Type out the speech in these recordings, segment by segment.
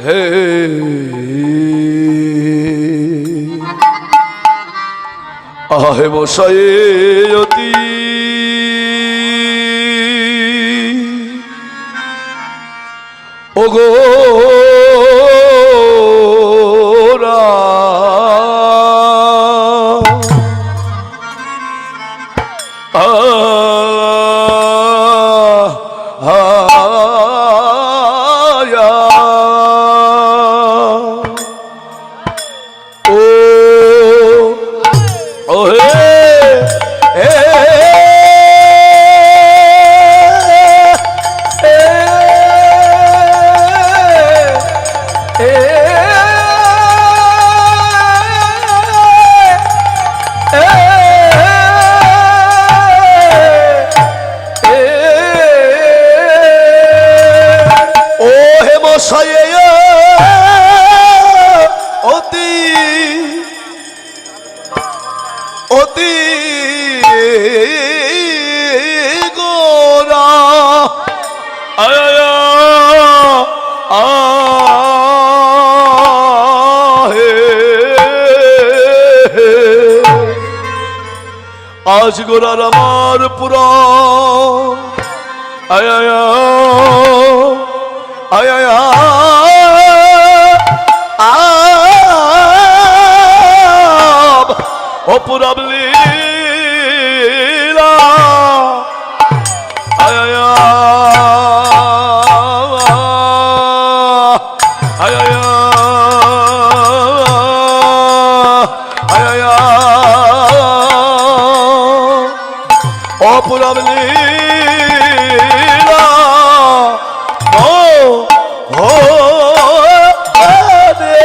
হে আহে মশায়ে অতি ওগো আজ গোরার আমার পুরা আয়া আয়া ও পুরা লীলা আয়া অপুরব লীলা ও ও রে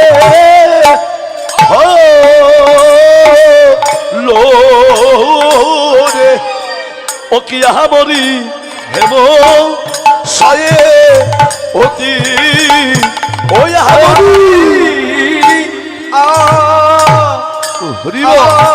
ও লো রে ও কি আমরি হেম সায়ে অতি ও আমরি আ হরিবা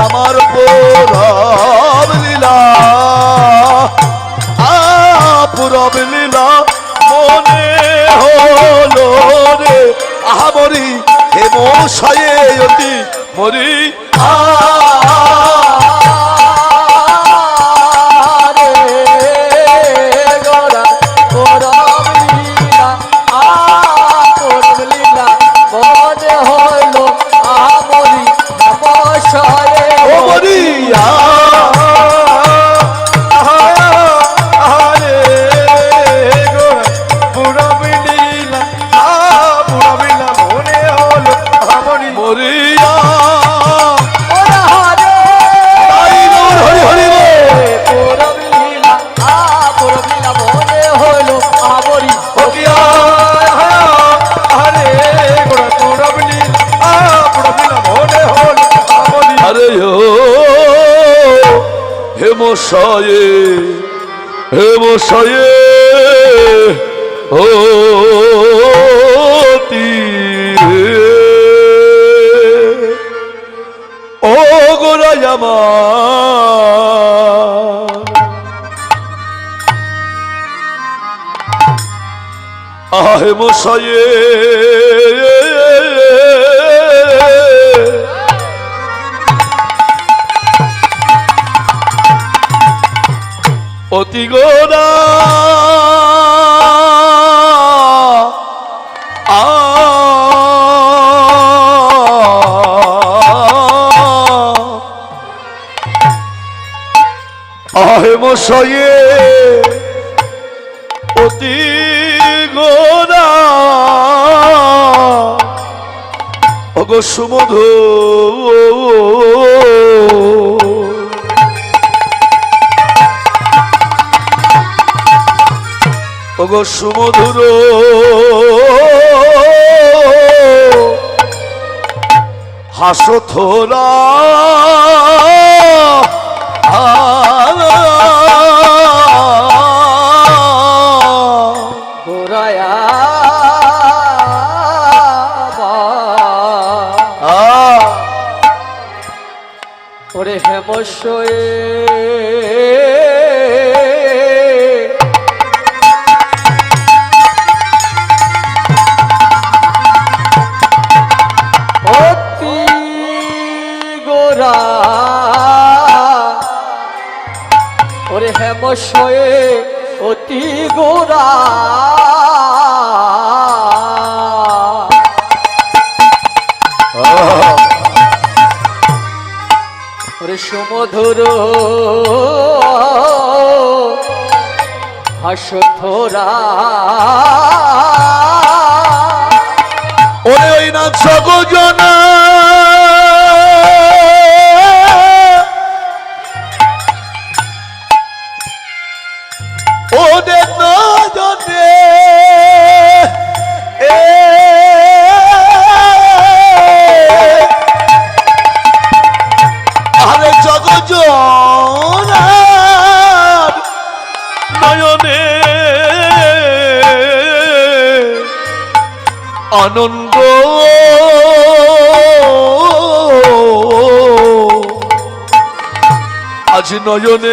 আমার পুরব লীলা পুরব লীলা মনে হলো রে আহামরি হে মশায়ে অতি মরি মশায়ে হে মশায়ে অতি ও গোরাই আমার আহে মশায়ে অতি গোরা আহে মশায়ে অতি গোরা ওগো সুমধু ওগো সুমধুর হাসো থোরা গোরায়া ওরে হেমশয়ে অতি গোরা ওরে হেমশয়ে অতি গোরা ওরে সুমধুর হাসথোরা ওরে ওই না জগজনা ওদের নজনে আরে জগজনার নয়নে আনন্দ আজ নয়নে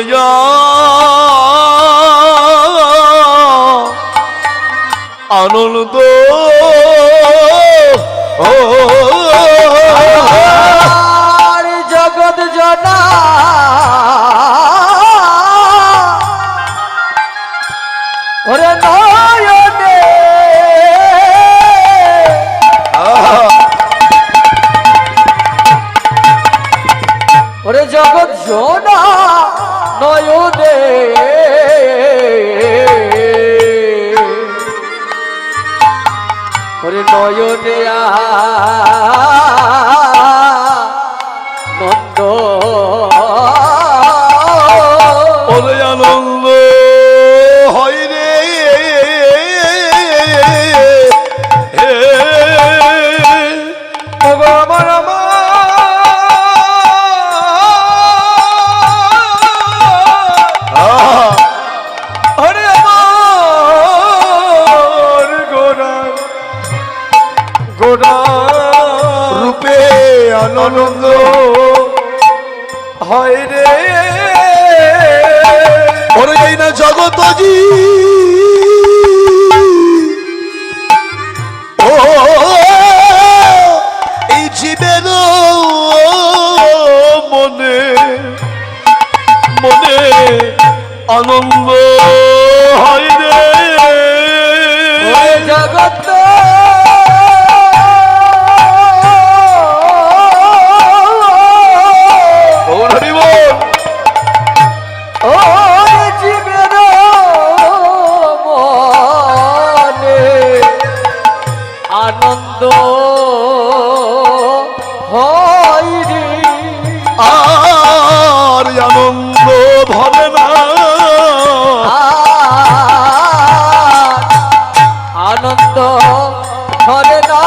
আনন্দ আর জগৎ জনা ওরে নয়নে ওরে জগৎ জনা নয়নে ওরে নয়নে নন্দ ওরে আনন্দ হয় রে আমার আরে আমার গোরা গোরা রূপে আনন্দ হয় রে ওরে এই না জগত জি ও এই জীবের মনে মনে আনন্দ হয় রে জগত ও জীবের মনে আনন্দ হয় রে আর আনন্দ ধরে না আনন্দ ধরে না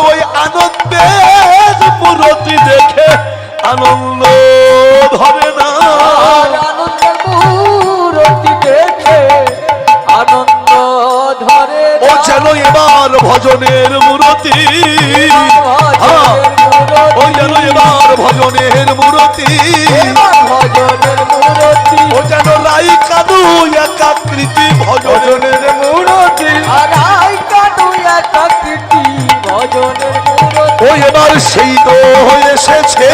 ওই আনন্দের মূর্তি দেখে আনন্দ ধরে না আনন্দের মূর্তি দেখে আনন্দ ধরে ও যেন এবার ভজনের মূর্তি ও যেন এবার ভজনের মূর্তি ভজনের মূর্তি ও যেন রাই কাদু একাকৃতি ভজনের মূর্তি আরাই কানু একাকৃতি ভজনের মূর্তি ও এবার সেই তো এসেছে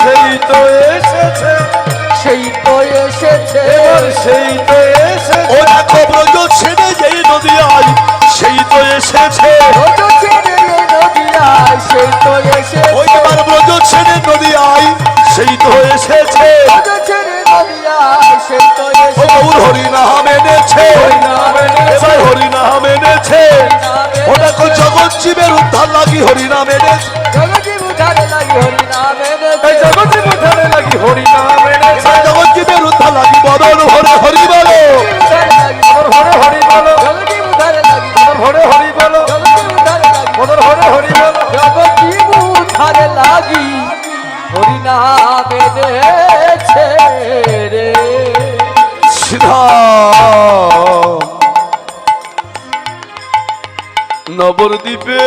সেই তো এসেছে সেই তো এসেছে সেই তো এসেছে ও দেখো ব্রজ ছেড়ে যেই নদী আই সেই তো এসেছে ব্রজ ছেড়ে নদিয়ায় সেই তো এসেছে ওই এবার ব্রজ ছেড়ে নদী আই সেই তো এসেছে ব্রজ ছেড়ে নদিয়ায় সেই তো ও এসেছে গৌর হরি নাম এনেছে হরি নাম এনেছে। এবার হরি নাম এনেছে এনেছে ও দেখো জগৎ জীবের উদ্ধার লাগি হরিনাম এনেছে জগজীব উদ্ধারে লাগি হরিনাম এনেছে এই জগৎ জীব উদ্ধারে লাগি হরিনাম এনেছে জগৎ জীবের উদ্ধার লাগি বদল হরে হরি বলো উদ্ধারে লাগি হরে হরি বলো জগজীব উদ্ধারে লাগি হরে হরি বলো জগজীব উদ্ধারে লাগি বদল হরে হরি বলো জগজীব উদ্ধারে লাগি হরিনাম এনেছে রে সিধা নবদ্বীপে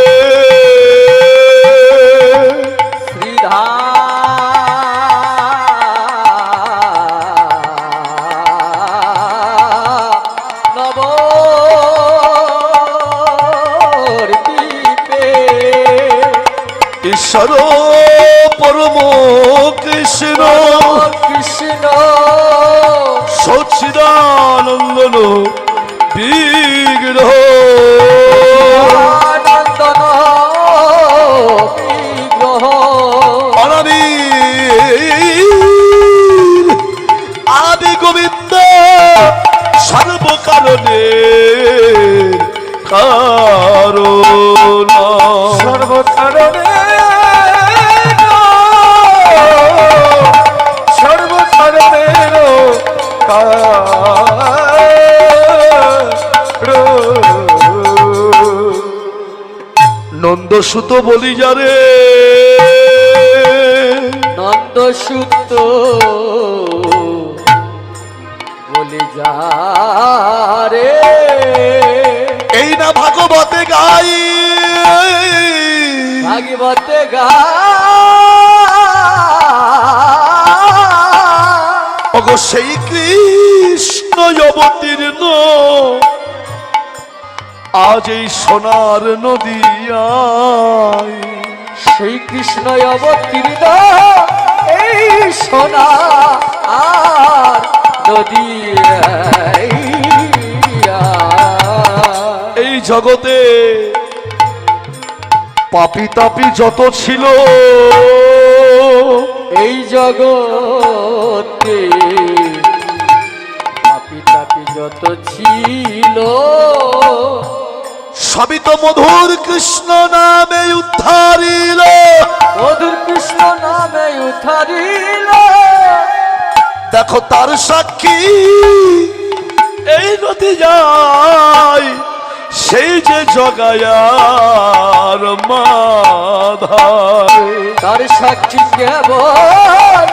শ্রীধা নবদ্বীপে ঈশ্বর পরম কৃষ্ণ কৃষ্ণ সচ্চিদানন্দন বিগ্রহ নন্দন বিগ্রহ অনাদির আদি গোবিন্দ সর্বকারণে কারণ সর্বকারণে সর্বকারণের নন্দসুত বলি যারে নন্দসুত বলি যা রে এই না ভাগবতে গাই ভাগবতে গা অগো সেই কৃষ্ণ অবতীর্ণ আজ এই সোনার নদিয়ায় সেই কৃষ্ণ অবতীর্ণ এই সোনা আর নদী এই জগতে পাপি তাপি যত ছিল এই জগতে পাপি তাপি যত ছিল সবই তো মধুর কৃষ্ণ নামে উদ্ধারিল মধুর কৃষ্ণ নামে উদ্ধারিল দেখো তার সাক্ষী এই নদী যায় সেই যে জগায়ার মাধার তার সাক্ষী কেবল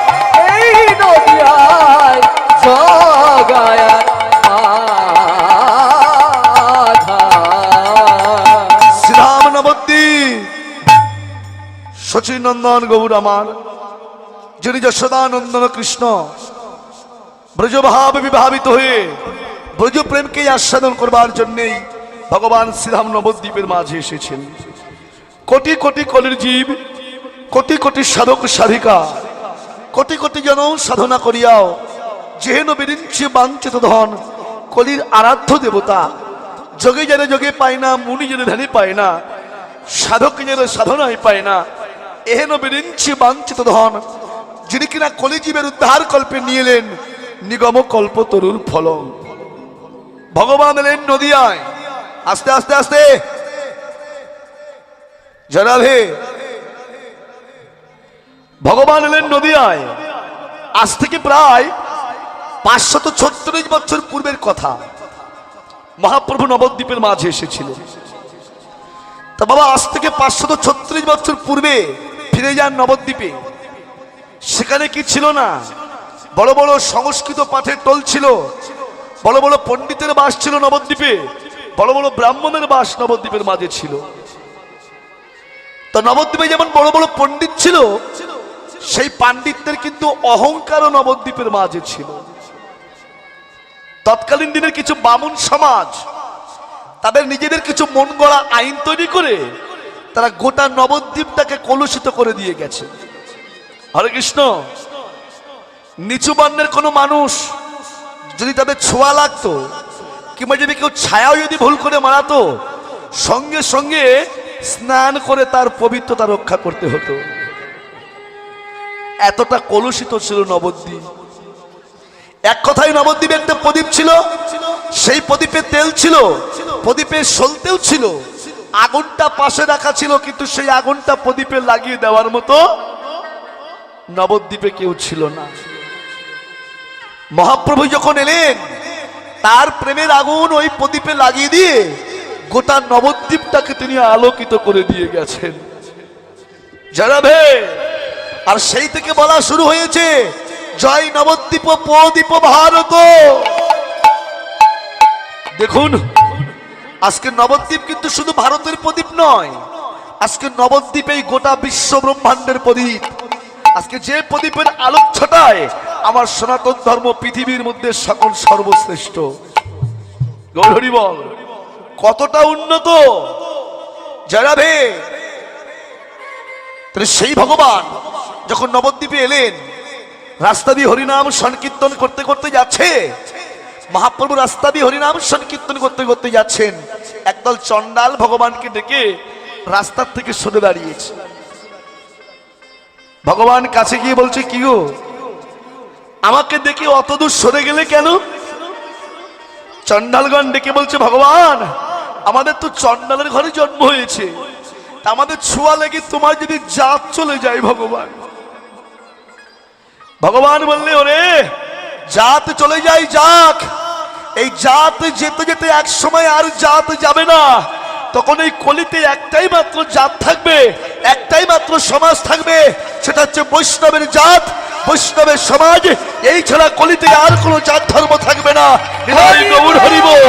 এই নদিয়ায় জগায়ার শ্রীরাম নবদ্বীপ শচীনন্দন গৌর আমার যিনি যশোদানন্দন কৃষ্ণ ব্রজভাবে বিভাবিত হয়ে ব্রজ প্রেমকে আস্বাদন করবার জন্যেই ভগবান শ্রীরাম নবদ্বীপের মাঝে এসেছেন। কোটি কোটি কলির জীব, কোটি কোটি সাধক সাধিকা, কোটি কোটি জন সাধনা করিয়াও যেহেন বিরিঞ্চি বাঞ্ছিত ধন কলির আরাধ্য দেবতা যোগে যারা যোগে পায় না, মুনি যারা ধ্যানে পায় না, সাধক যারা সাধনায় পায় না, এহেন বিরিঞ্চি বাঞ্ছিত ধন যিনি কিনা কলিজীবের উদ্ধার কল্পে নিয়ে এলেন নিগম কল্প তরুর ফল। ভগবান এলেন নদিয়ায়, আস্তে আস্তে আস্তে জনাভে ভগবান এলেন নদিয়ায়। আজ থেকে প্রায় 536 বছর পূর্বের কথা। মহাপ্রভু নবদ্বীপের মাঝে এসেছিল। তা বাবা, আজ থেকে 536 বছর পূর্বে ফিরে যান নবদ্বীপে। সেখানে কি ছিল না? বড় বড় সংস্কৃত পাঠের টোল ছিল, বড় বড় পণ্ডিতের বাস ছিল নবদ্বীপে, বড় বড় ব্রাহ্মণের বাস নবদ্বীপের মাঝে ছিল। তো নবদ্বীপে যেমন বড় বড় পণ্ডিত ছিল, সেই পাণ্ডিতদের কিন্তু অহংকারও নবদ্বীপের মাঝে ছিল। তৎকালীন দিনের কিছু বামুন সমাজ তাদের নিজেদের কিছু মন গড়া আইন তৈরি করে তারা গোটা নবদ্বীপটাকে কলুষিত করে দিয়ে গেছে। হরে কৃষ্ণ। নিচু বর্ণের কোনো মানুষ যদি তাদের ছোঁয়া লাগতো, কিংবা যদি কেউ ছায়াও যদি ভুল করে মারাতো, সঙ্গে সঙ্গে স্নান করে তার পবিত্রতা রক্ষা করতে হতো। এতটা কলুষিত ছিল নবদ্বীপ। এক কথায় নবদ্বীপে একটা প্রদীপ ছিল, সেই প্রদীপে তেল ছিল, প্রদীপে সলতেও ছিল, আগুনটা পাশে রাখা ছিল, কিন্তু সেই আগুনটা প্রদীপে লাগিয়ে দেওয়ার মতো নবদ্বীপে কেউ ছিল না। মহাপ্রভু যখন এলেন, তার প্রেমের আগুন ওই প্রদীপে লাগিয়ে দিয়ে গোটা নবদ্বীপটাকে তিনি আলোকিত করে দিয়ে গেছেন। জানাবে, আর সেই থেকে বলা শুরু হয়েছে, জয় নবদ্বীপ প্রদীপ ভারত। দেখুন, আজকে নবদ্বীপ কিন্তু শুধু ভারতের প্রদীপ নয়, আজকে নবদ্বীপ এই গোটা বিশ্ব ব্রহ্মাণ্ডের প্রদীপ। আজকে যে প্রদীপের আলোক ছটায় আমার সনাতন ধর্ম পৃথিবীর মধ্যে সকল সর্বশ্রেষ্ঠ। গৌর হরি বল, কতটা উন্নত জানাবে। সেই ভগবান যখন নবদ্বীপে এলেন, রাস্তা দিয়ে হরিনাম সংকীর্তন করতে করতে যাচ্ছে, মহাপ্রভু রাস্তা দিয়ে হরিনাম সংকীর্তন করতে করতে যাচ্ছেন, একদল চন্ডাল ভগবানকে ডেকে রাস্তার থেকে সরে দাঁড়িয়েছে। ভগবান কাছে গিয়ে বলছে, কি গো, আমাকে দেখে অত দূর সরে গেলে কেন? চন্ডালগণ ডেকে বলছে, ভগবান, আমাদের তো চন্ডালের ঘরে জন্ম হয়েছে, আমাদের ছোঁয়া লেগে তোমার যদি জাত চলে যায় ভগবান। ভগবান বললে, ওরে জাত চলে যায় যাক, এই জাত যেতে যেতে এক সময় আর জাত যাবে না, তখন এই কলিতে একটাই মাত্র জাত থাকবে, একটাই মাত্র সমাজ থাকবে, সেটা হচ্ছে বৈষ্ণবের জাত, বৈষ্ণবের সমাজ। এই ছাড়া কলিতে আর কোনো জাত ধর্ম থাকবে না। গৌর হরি বল।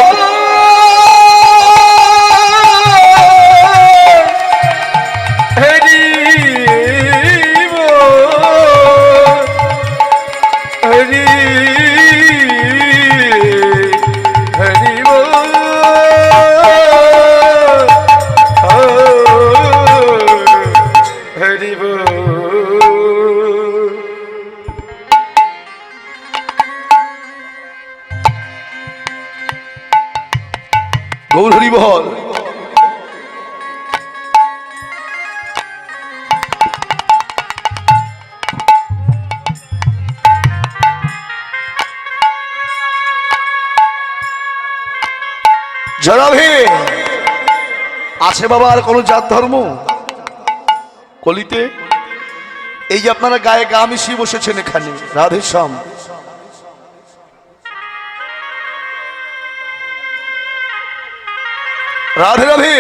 গৌর হরি বল। জড়াবে আছে বাবা আর কোন জাত ধর্ম কলিতে? এই যে আপনারা গায়ে গা মিশিয়ে বসেছেন এখানে, রাধেশ্যাম, রাধে রাধে,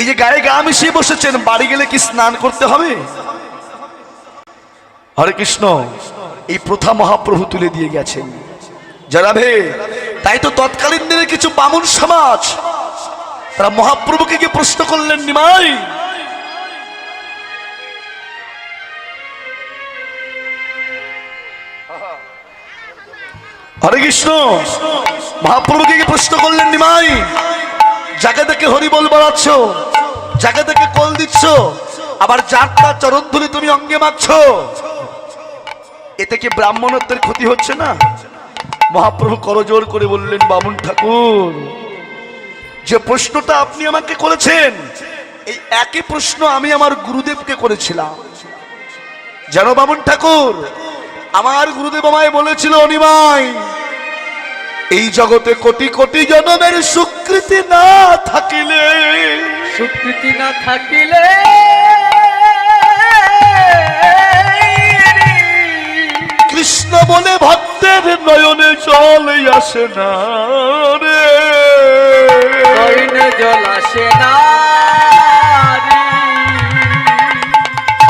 এই যে গায়ে গা মিশিয়ে বসেছেন, বাড়ি গেলে কি স্নান করতে হবে? হরে কৃষ্ণ, এই প্রথা মহাপ্রভু তুলে দিয়ে গেছেন। জানাবে, তাই তো তৎকালীন দিনে কিছু বামুন সমাজ তারা মহাপ্রভুকে গিয়ে প্রশ্ন করলেন, নিমাই হরে কৃষ্ণ, মহাপ্রভুকে গিয়ে প্রশ্ন করলেন, নিমাই যাকে দেখে হরি বল বাড়াচ্ছ, যাকে দেখে কল দিচ্ছ, আবার যার তার চরণ ধুলি তুমি অঙ্গে মাখছ, এতে কি ব্রাহ্মণত্বের ক্ষতি হচ্ছে না? মহাপ্রভু করজোড় করে বললেন, বামুন ঠাকুর, যে প্রশ্নটা আপনি আমাকে করেছেন, এই একই প্রশ্ন আমি আমার গুরুদেবকে করেছিলাম। জানো বামুন ঠাকুর, আমার গুরুদেব আমায় বলেছিল, অনিমাই, এই জগতে কোটি কোটি জনমের স্বীকৃতি না থাকিলে, স্বীকৃতি না থাকিলে কৃষ্ণ বলে ভক্তের নয়নে জল আসে না রে, নয়নে জল আসে না।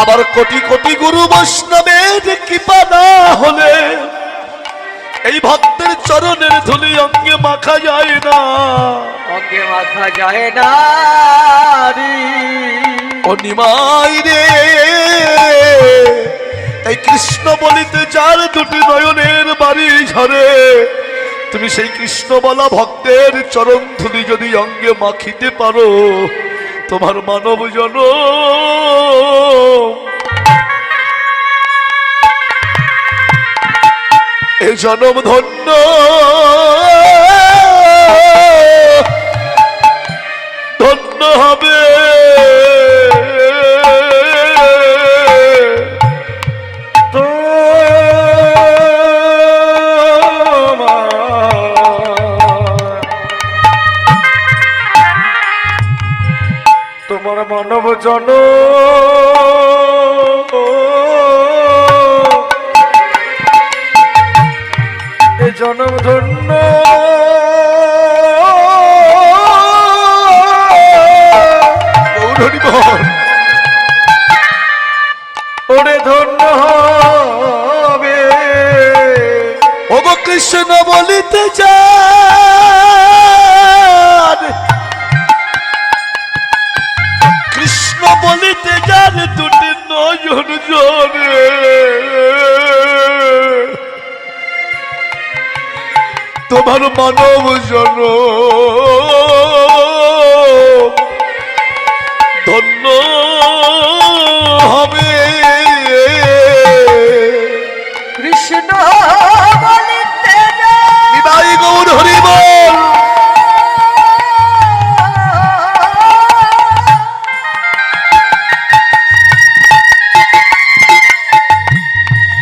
আবার কোটি কোটি গুরু বৈষ্ণবের কৃপা না হলে এই ভক্তের চরণের ধুলি অঙ্গে মাখা যায় না, অঙ্গে মাখা যায় না রে। অনিমাই রে, এই কৃষ্ণ বলিতে যার দুটি নয়নের বাড়ি ঝরে, তুমি সেই কৃষ্ণ বলা ভক্তের চরণ ধুলি যদি অঙ্গে মাখিতে পারো, তোমার মানব জনম এ জনম ধন্য, ধন্য হবে। মানব জন এ জনম ধন্য গৌরহরি বল। ওরে ধন্য হবে ওগো কৃষ্ণ বলিতে যান, কৃষ্ণ বলিতে যান দুটি নয়ন জনে, তোমার মানব জন ধন্য হবে। কৃষ্ণ বলিতে নিতাই গৌর হরি বল।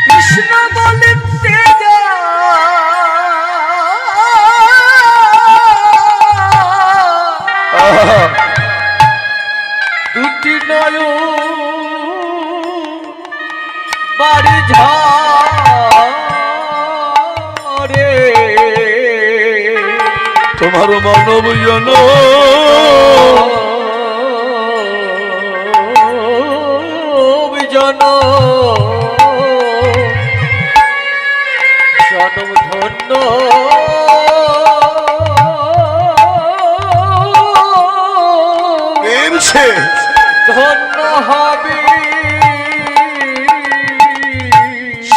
কৃষ্ণ বলিতে দুটি নয় বাড়ি ঝরে তোমার মানব জন জন জনম ধন্য এমছে ধন্য হবে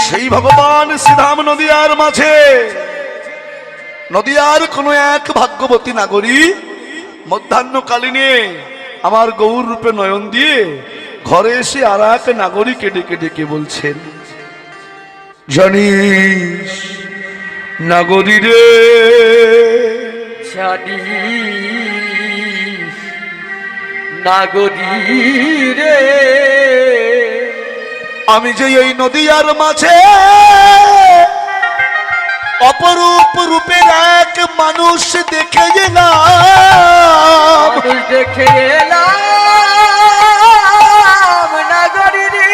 সেই ভগবান শ্রীধাম নদিয়ার মাঝে, নদিয়ার কোন এক ভাগ্যবতী নাগরী মধ্যাহ্নকালীনে আমার গৌর রূপে নয়ন দিয়ে ঘরে এসে আর এক নাগরীকে ডেকে ডেকে বলছেন, জানিস নাগরী রে, জানি নাগরী রে আমি যে এই নদিয়ার মাঝে অপরূপ রূপের এক মানুষ দেখে গেলাম, মানুষ দেখে এলাম নাগরী রে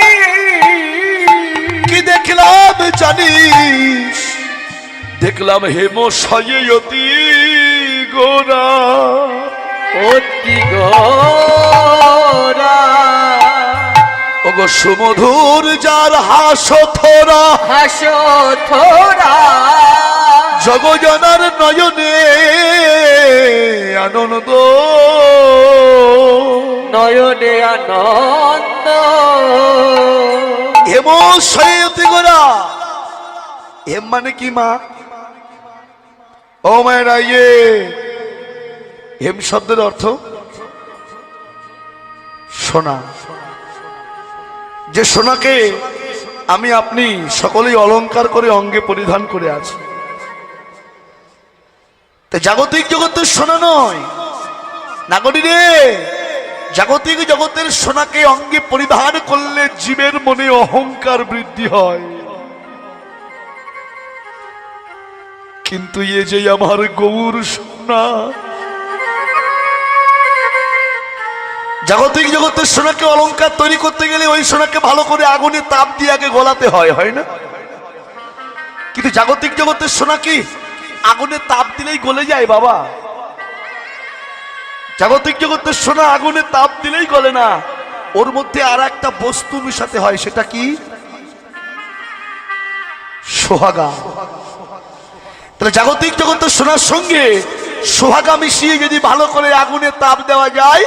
কি দেখলাম জানিস, দেখলাম হেমশয়ে অতি গোরা, অতি গোরা ওগো সুমধুর যার হাসো থোরা, হাসো থোড়া জগজনার নয়নে আনন্দ, নয়নে আনন্দ হেমশয়ে অতি গোরা। হেম মানে কি মা? ও মায়েরা, হেম শব্দের অর্থ সোনা। যে সোনাকে আমি আপনি সকলেই অলংকার করে অঙ্গে পরিধান করে আছি, তাই জাগতিক জগতের সোনা নয় নাগরী রে, জাগতিক জগতের সোনাকে অঙ্গে পরিধান করলে জীবের মনে অহংকার বৃদ্ধি হয়, কিন্তু এ যে আমার গৌর সোনা, জাগতিক জগতের সোনাকে অলংকার তৈরি করতে গেলে ওই সোনাকে ভালো করে আগুনে তাপ দিয়ে আগে গলাতে হয়, হয় না? কিন্তু জাগতিক জগতের সোনা কি আগুনে তাপ দিলেই গলে যায় বাবা? জাগতিক জগতের সোনা আগুনে তাপ দিলেই গলে না, ওর মধ্যে আর একটা বস্তু মিশাতে হয়, সেটা কি? সোহাগা। তাহলে জাগতিক জগতের সোনার সঙ্গে সোহাগা মিশিয়ে যদি ভালো করে আগুনে তাপ দেওয়া যায়,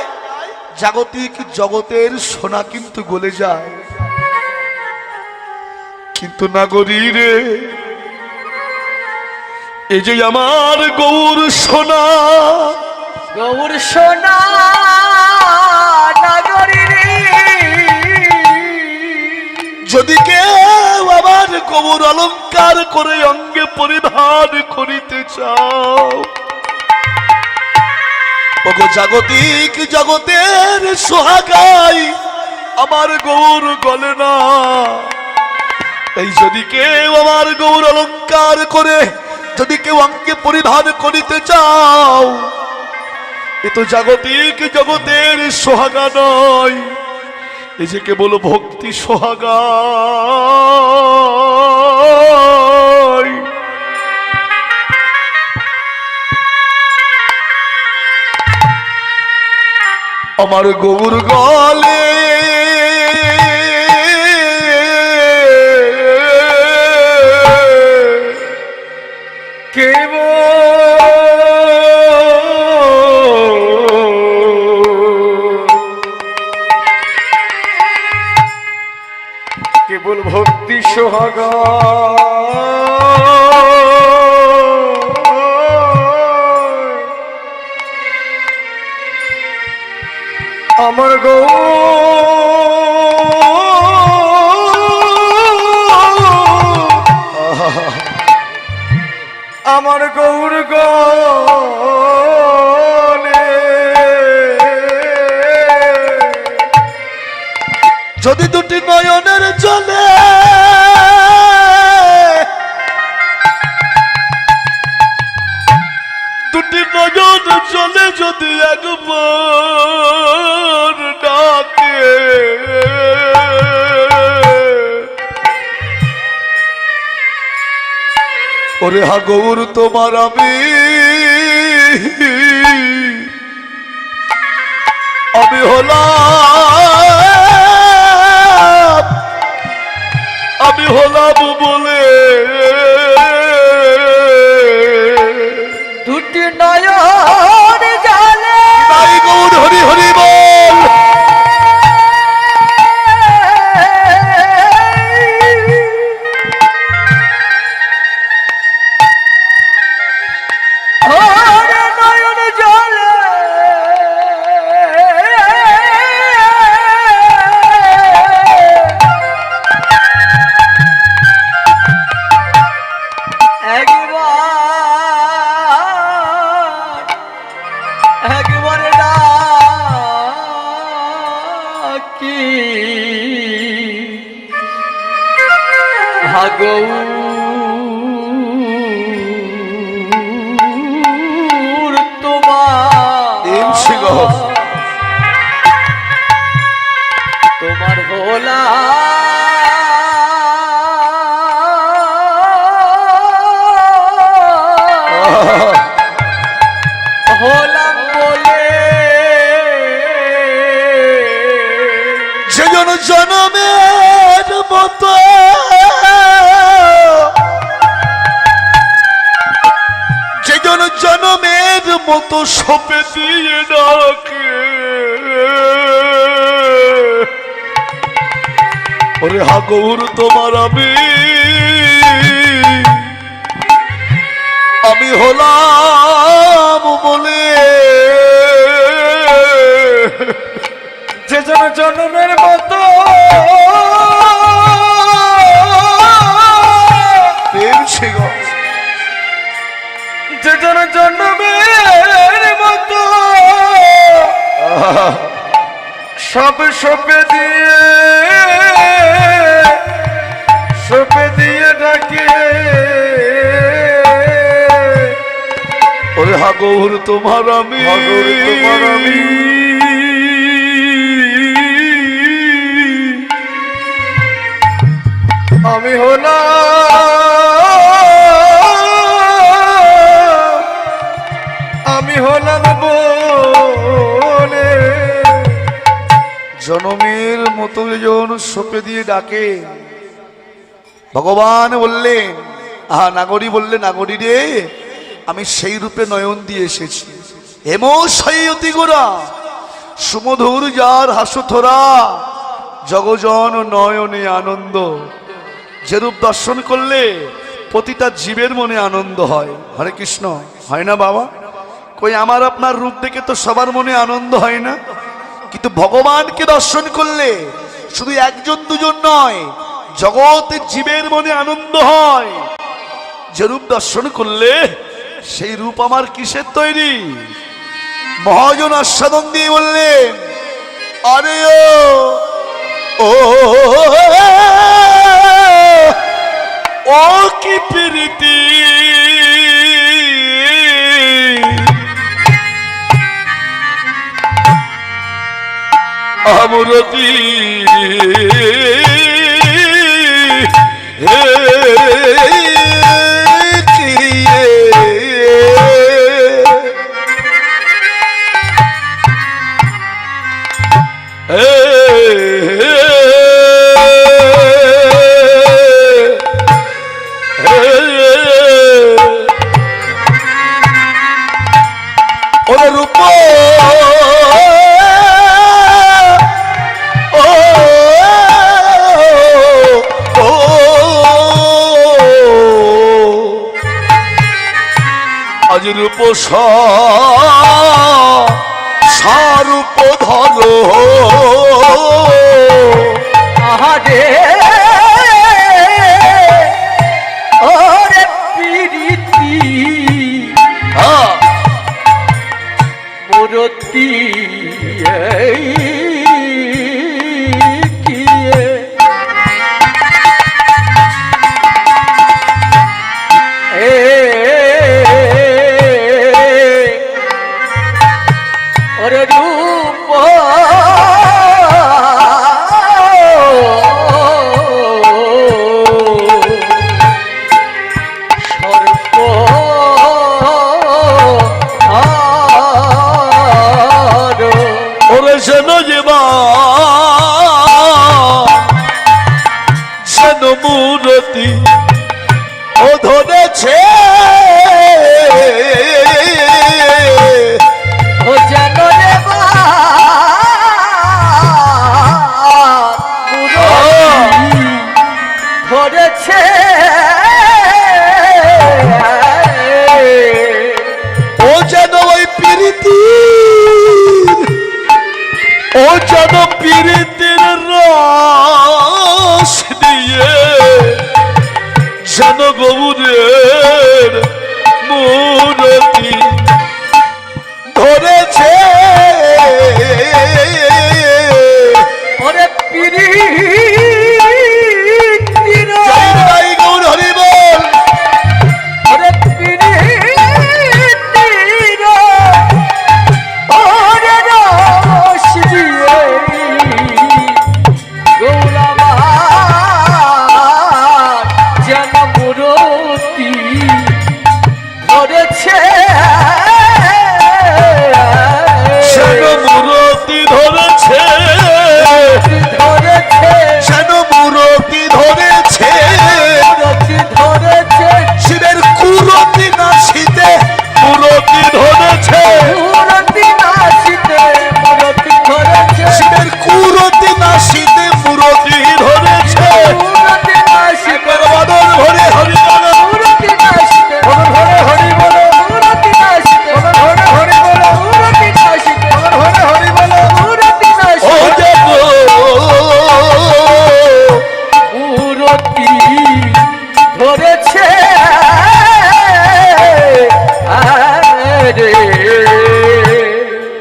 জাগতিক জগতের সোনা কিন্তু গলে যায়। কিন্তু নাগরী রে, এই যে আমার গৌর সোনা, গৌর সোনা নাগরী রে যদি কেউ আমার গৌর অলংকার করে অঙ্গে পরিধান করিতে চাও, ওগো জাগতিক জগতের সোহাগাই আমার গৌর গলে না। এই যদি কেউ আমার গৌর অলংকার করে যদি কেউ অঙ্গে পরিধান করিতে চাও, এ তো জাগতিক জগতের সোহাগা নয়, এ যে কেবল ভক্তি সোহাগা। আমার গৌর গলে কেবল ভক্তি সোহাগা। আমার আমার গৌর গলে যদি দুটি নয়নের জলে দুটি নয়ন জলে যদি একবার ডাকে, ওরে হা গৌর তোমার আমি হলাম বলে দুটি নয়ন জলে তাই গৌর হরি হরি বল। নয়ন জলে একবারে ডাকি গৌর তোমার ভোলা হলাম বলে সেজন জনমের মতো যেজন জনমের মতো সপে দিয়ে ডাকে, ওরে হা গৌর তোমার আমি হলাম বলে যে জন জন্মের মতো যে জন জন্মের মতো সব সপে দিয়ে ডাকে, ওরে হা গৌর তোমার আমি আমি হলাম বলে জনমের মতো যেজন সপে দিয়ে ডাকে। ভগবান বললেন, আহা নাগরী বললে, নাগরী রে আমি সেই রূপে নয়ন দিয়ে এসেছি। হেমো সৈয়তি গোরা সুমধুর যার হাসুথরা জগজন নয়নে আনন্দ। যে রূপ দর্শন করলে প্রতিটা জীবের মনে আনন্দ হয়। হরে কৃষ্ণ, হয় না বাবা? কই আমার আপনার রূপ দেখে তো সবার মনে আনন্দ হয় না, কিন্তু ভগবানকে দর্শন করলে শুধু একজন দুজন নয়, জগতের জীবের মনে আনন্দ হয়। যে রূপ দর্শন করলে সেই রূপ আমার কিসের তৈরি? মহাজন আস্বাদন দিয়ে বললেন, আরে ও ও কি প্রীতি মূরতি ওরে রূপ আজ রূপ সারূপ ধরো আহারে ওরে প্রীতি মূরতি কিয়ে ওরে রূপ সর্প ওরে যেন যেবা যেন মূরতি ও ধরেছে ও যেন রে ধরেছে ও যেন ওই প্রীতি ও যেন প্রীতির রস দিয়ে যেন গৌরের মূরতি ধরেছে ওরে পিরি গৌর হরি বল ওরে পিরি ওরে রস দিয়ে গৌরাবার যেন মূরতি ধরেছে যেন মূরতি ধরেছে যেন মূরতি ধরেছে শিবের কুরতি নাচিতে মূরতি ধরেছে শিবের কুরতি নাচিতে মূরতি ধরেছে বাদল ভরে হরি বল ও দেব ধরেছে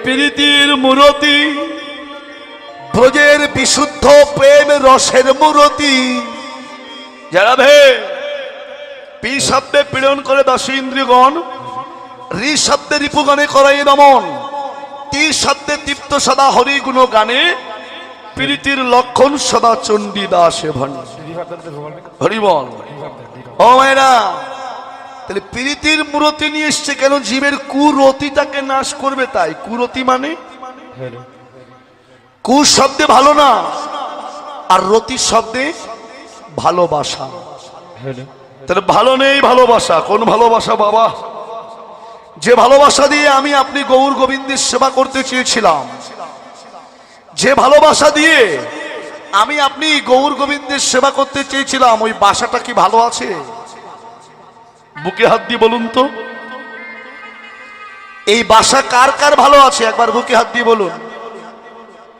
প্রীতির মূরতি ব্রজের বিশুদ্ধ প্রেম রসের মূরতি যারা ভে পি শব্দে পীড়ন করে দশ ইন্দ্রিয়গণ রি শব্দে রিপুগানে করাই দমন তি শব্দে তৃপ্ত সদা হরি গুণ গানে প্রীতির লক্ষণ সদা চণ্ডী দাসে ভন হরি বল ও মায়েরা তাহলে প্রীতির মূরতি নিয়ে এসছে কেন জীবের কুরতিটাকে নাশ করবে তাই কুরতি মানে কু শব্দে ভালো না আর রতি শব্দে ভালোবাসা তাহলে ভালো নেই ভালোবাসা কোন ভালোবাসা বাবা যে ভালোবাসা দিয়ে আমি আপনি গৌর গোবিন্দের সেবা করতে চেয়েছিলাম যে ভালোবাসা দিয়ে আমি আপনি গৌর গোবিন্দের সেবা করতে চেয়েছিলাম ওই বাসাটা কি ভালো আছে বুকে হাত দিয়ে বলুন তো এই বাসা কার কার ভালো আছে একবার বুকে হাত দিয়ে বলুন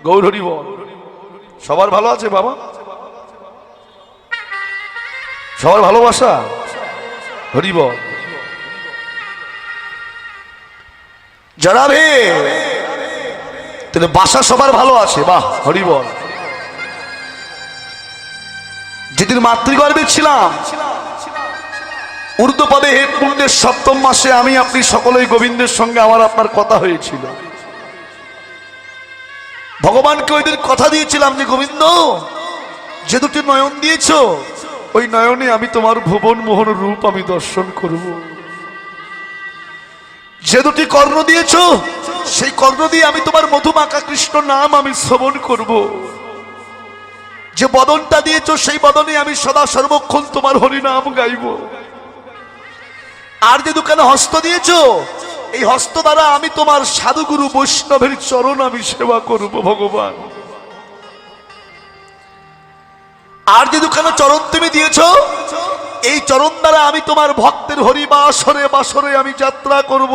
গৌর হরি বল সবার ভালো আছে বাবা সবার ভালোবাসা হরি বল যারা ভে তাহলে বাসা সবার ভালো আছে বাহ হরি বল যেদিন মাতৃগর্ভে ছিলাম ঊর্ধ্বপদে হেমকুণ্ডের সপ্তম মাসে আমি আপনি সকলেই গোবিন্দের সঙ্গে আমার আপনার কথা হয়েছিল ভগবানকে ওই দিন কথা দিয়েছিলাম যে গোবিন্দ, যে দুটি নয়ন দিয়েছ ওই নয়নে আমি তোমার ভুবন মোহন রূপ আমি দর্শন করব। যে দুটি কর্ণ দিয়েছ সেই কর্ণ দিয়ে আমি তোমার মধুমাখা কৃষ্ণ নাম আমি শ্রবণ করব। যে বদনটা দিয়েছ সেই বদনে আমি সদা সর্বক্ষণ তোমার হরিনাম গাইব। আর যে দুখানে হস্ত দিয়েছ এই হস্ত দ্বারা আমি তোমার সাধুগুরু বৈষ্ণবের চরণ আমি সেবা করব ভগবান। আর যে দুখানে চরণ তুমি দিয়েছ এই চরণ দ্বারা আমি তোমার ভক্তের হরি বাসরে বাসরে আমি যাত্রা করব।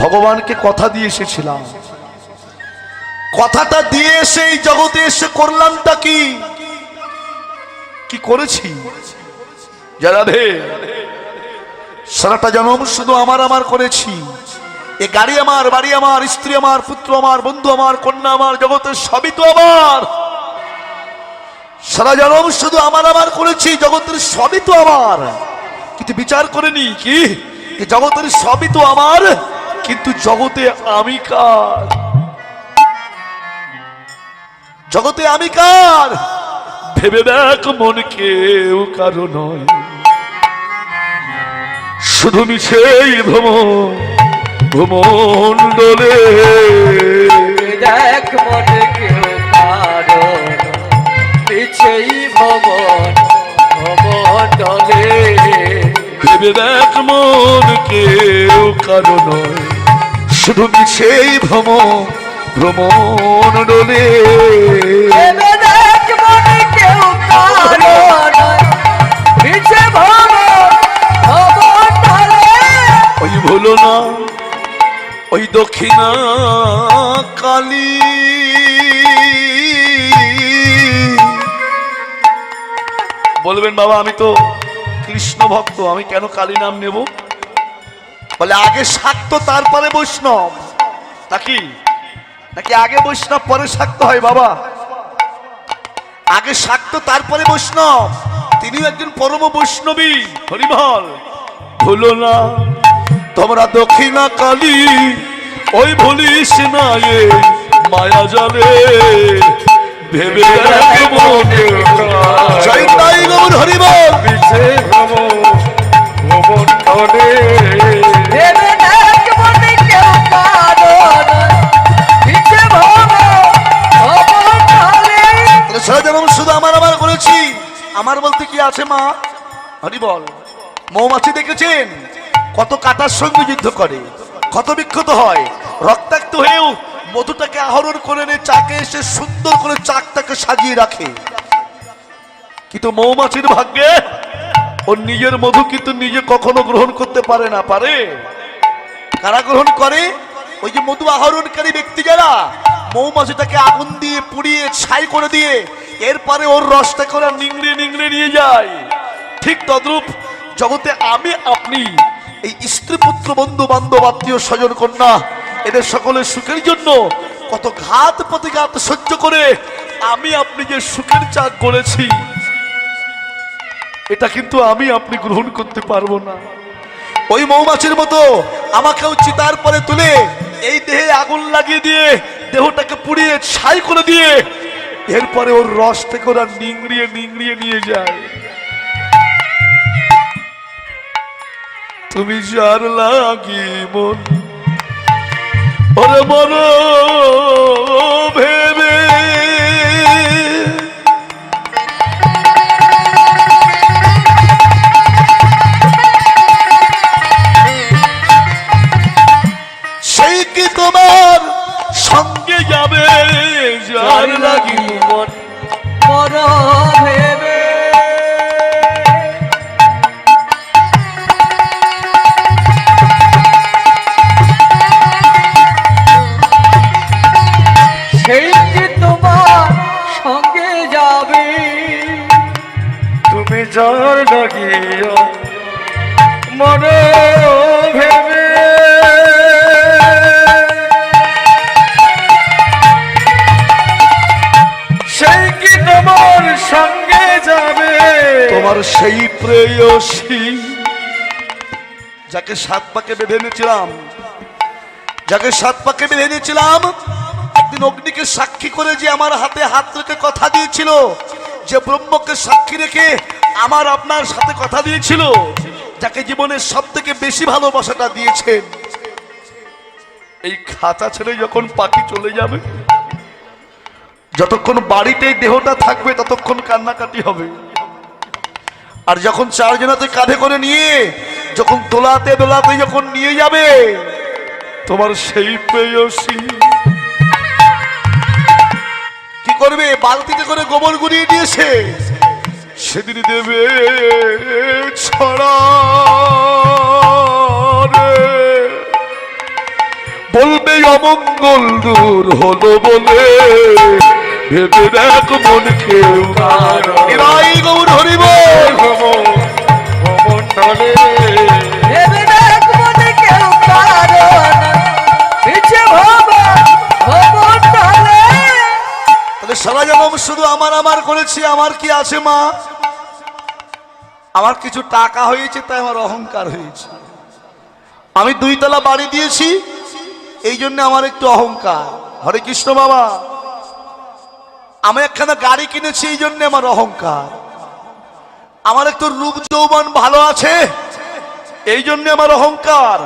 ভগবানকে কথা দিয়ে এসেছিলাম, কথাটা দিয়ে এসে এই জগতে এসে করলামটা কি? কি করেছি? রাধে, সারাটা জন্ম শুধু আমার আমার করেছি। এ গাড়ি আমার, বাড়ি আমার, স্ত্রী আমার, পুত্র আমার, বন্ধু আমার, কন্যা আমার, জগতের সবই তো আমার। সারা জন্ম শুধু আমার আমার করেছি, জগতের সবই তো আমার। কিন্তু বিচার করেনি কি জগতের সবই তো আমার, কিন্তু জগতে আমি কার? জগতে আমি কার? ভেবে দেখ মন কেউ কারো নয়, শুধু মিছেই ভ্রমণ্ডলে। দেখ মনে কেউ কারণ পিছেই ভবমণ্ডলে। ভেবে দেখ মন কেউ কারো নয়, শুধু মিছেই ভ্রমণ্ডলে। দেখ মনে কেউ কারণ পিছে ভবমণ্ডলে। ওই ভুলো না ওই দক্ষিণা কালী, বলবেন বাবা আমি তো কৃষ্ণ ভক্ত, আমি কেন কালী নাম নেব? বলে আগে শাক্ত তারপরে বৈষ্ণব। নাকি নাকি আগে বৈষ্ণব পরে শাক্ত হয়? বাবা আগে শাক্ত তারপরে বৈষ্ণব, তিনিও একজন পরম বৈষ্ণবী। হরিবল। ভুলো না তোমরা দক্ষিণা কালী, ওই ভুলিস না এ মায়া জালে। ভেবে দেখ মনে চৈতাই গৌর হরিবল। ভেবে দেখ মনে কেউ কারণ পিছে ভবমণ্ডলে। সারা জন্ম শুধু আমার আমার করেছি। আমার বলতে কি আছে মা? হরিবল। মৌমাছি দেখেছেন কত কাটার সঙ্গে যুদ্ধ করে, ক্ষত বিক্ষত হয়, রক্তাক্ত হয়েও মধুটাকে আহরণ করে নিয়ে চাকে এসে সুন্দর করে চাকটাকে সাজিয়ে রাখে। কিন্তু মৌমাছির ভাগ্যে ওর নিজের মধু কিন্তু নিজে কখনো গ্রহণ করতে পারে না। পারে? কারা গ্রহণ করে? ওই যে মধু আহরণকারী ব্যক্তি যারা মৌমাছিটাকে আগুন দিয়ে পুড়িয়ে ছাই করে দিয়ে এরপরে ওর রসটাকে ওরা নিংড়ে নিংড়ে নিয়ে যায়। ঠিক তদ্রূপ জগতে আমি আপনি এই স্ত্রী পুত্র বন্ধু বান্ধব আত্মীয় স্বজন কন্যা এদের সকলের সুখের জন্য কত ঘাত প্রতিঘাত সহ্য করে আমি আপনি যে সুখের চাক করেছি, এটা কিন্তু আমি আপনি গ্রহণ করতে পারবো না। ওই মৌমাছির মতো আমাকেও চিতার পরে তুলে এই দেহে আগুন লাগিয়ে দিয়ে দেহটাকে পুড়িয়ে ছাই করে দিয়ে এরপরে ওর রস থেকে ওরা নিংড়িয়ে নিংড়িয়ে নিয়ে যায়। তুমি যার লাগি মন ওরে মন ভেবে, সেই কি তোমার সঙ্গে যাবে যার লাগি মন মর ভেবে। সেই কি তোমার সঙ্গে যাবে, তুমি যার লাগিয়া মর ভেবে। সেই কি তোমার সঙ্গে যাবে, তোমার সেই প্রেয়সী যাকে সাত পাকে বেঁধে এনেছিলাম, যাকে 7 পাকে বেঁধে দিয়েছিলাম, একদিন অগ্নিকে সাক্ষী করে যে আমার হাতে হাত রেখে কথা দিয়েছিল, যে ব্রহ্মকে সাক্ষী রেখে আমার আপনার সাথে কথা দিয়েছিল, যাকে জীবনের সব থেকে বেশি ভালোবাসাটা দিয়েছেন, এই খাঁচা ছেড়ে যখন পাখি চলে যাবে, যতক্ষণ বাড়িতে দেহটা থাকবে ততক্ষণ কান্নাকাটি হবে। আর যখন 4 জনাতে কাঁধে করে নিয়ে যখন দোলাতে দোলাতে যখন নিয়ে যাবে তোমার সেই প্রেয়সী কি করবে? বালতিতে করে গোবর গুড়িয়ে দিয়েছে, সেদিন দেবে ছড়া রে, বলবে অমঙ্গল দূর হলো বলে, ভেবে দেখ মন কেউ গৌর হরিব সারা জনম শুধু আমার আমার করেছি, আমার কি আছে মা? আমার কিছু টাকা হয়েছে তাই আমার অহংকার হয়েছে। আমি 2 তলা বাড়ি দিয়েছি এই জন্য আমার একটু অহংকার। হরে কৃষ্ণ বাবা। আমি একখানা গাড়ি কিনেছি এই জন্য আমার অহংকার। আমার একটু রূপ যৌবন ভালো আছে এই জন্য আমার অহংকার।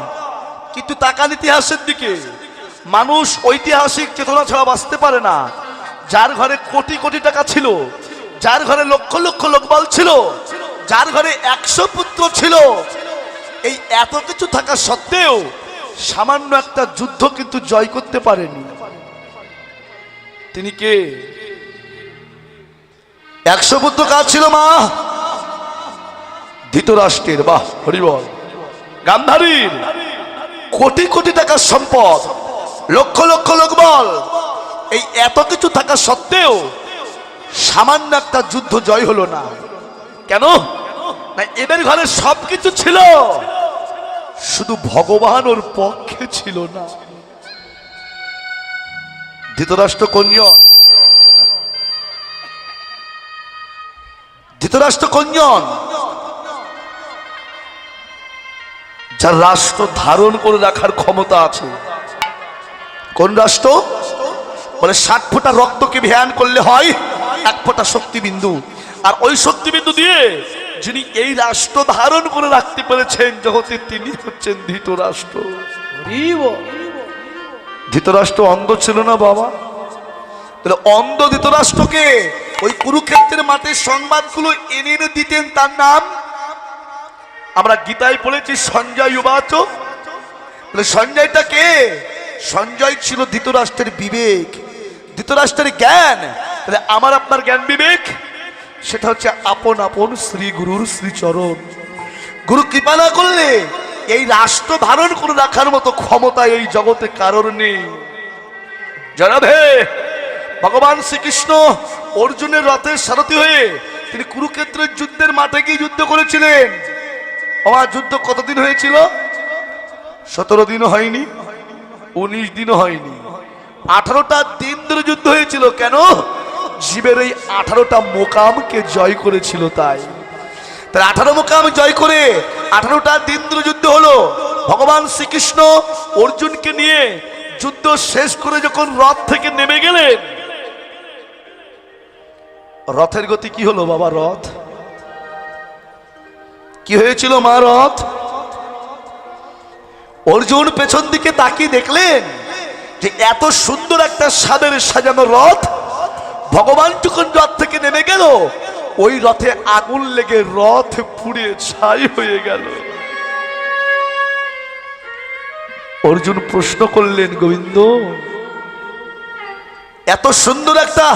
কিন্তু তাকান ইতিহাসের দিকে, মানুষ ঐতিহাসিক চেতনা ছাড়া বাঁচতে পারে না। যার ঘরে কোটি কোটি টাকা ছিল, যার ঘরে লক্ষ লক্ষ লোকবল ছিল, যার ঘরে 100 পুত্র ছিল, এই এত কিছু থাকা সত্ত্বেও সামান্য একটা যুদ্ধ কিন্তু জয় করতে পারেনি। তিনি কে? 100 পুত্র কাজ ছিল মা? ধৃতরাষ্ট্রের। বাহ, হরিবল। গান্ধারীর কোটি কোটি টাকার সম্পদ, লক্ষ লক্ষ লোকবল, এই এত কিছু থাকা সত্ত্বেও সামান্য একটা যুদ্ধ জয় হলো না। কেন? না, এদের ঘরে সবকিছু ছিল, শুধু ভগবান ওর পক্ষে ছিল না। ধৃতরাষ্ট্র কোনজন? ধৃতরাষ্ট্র কোনজন? যার রাষ্ট্র ধারণ করে রাখার ক্ষমতা আছে। কোন রাষ্ট্র? বলে 60 ফোঁটা রক্তকে ভ্যান করলে হয় 1 ফোঁটা শক্তিবিন্দু। আর ওই শক্তিবিন্দু দিয়ে যিনি এই রাষ্ট্র ধারণ করে রাখতে পেরেছেন জগতে, তিনি হচ্ছেন ধৃতরাষ্ট্র। ধৃতরাষ্ট্র অন্ধ ছিল না বাবা? তাহলে অন্ধ ধৃতরাষ্ট্রকে ওই কুরুক্ষেত্রের মাঠে সংবাদগুলো এনে এনে দিতেন, তার নাম আমরা গীতায় পড়েছি সঞ্জয় উবাচ। সঞ্জয়টা কে? সঞ্জয় ছিল ধৃতরাষ্ট্রের বিবেক, ধৃতরাষ্ট্রের জ্ঞান। তাহলে আমার আপনার জ্ঞান বিবেক সেটা হচ্ছে আপন আপন শ্রী গুরুর শ্রীচরণ। গুরু কৃপা না করলে এই রাষ্ট্র ধারণ করে রাখার মতো ক্ষমতা এই জগতে কারোর নেই। জানাবে ভগবান শ্রীকৃষ্ণ অর্জুনের রথের সারথি হয়ে তিনি কুরুক্ষেত্রের যুদ্ধের মাঠে গিয়ে যুদ্ধ করেছিলেন। আমার যুদ্ধ কতদিন হয়েছিল? 17 দিনও হয়নি, 19 দিনও হয়নি, 18টা দিন ধরে যুদ্ধ হয়েছিল। কেন? জীবের এই 18টা মোকামকে জয় করেছিল। তাই 18 মোকাম জয় করে 18টা দিন ধরে যুদ্ধ হলো। ভগবান শ্রীকৃষ্ণ অর্জুনকে নিয়ে যুদ্ধ শেষ করে যখন রথ থেকে নেমে গেলেন, রথের গতি কি হলো বাবা? রথ কি হয়েছিল মা? রথ। অর্জুন পেছন দিকে তাকিয়ে দেখলেন যে এত সুন্দর একটা সাদের সাজানো রথ, ভগবান যখন রথ থেকে নেমে গেল ওই রথে আগুন লেগে রথ পুড়ে ছাই হয়ে গেল। অর্জুন প্রশ্ন করলেন, গোবিন্দ এত সুন্দর একটা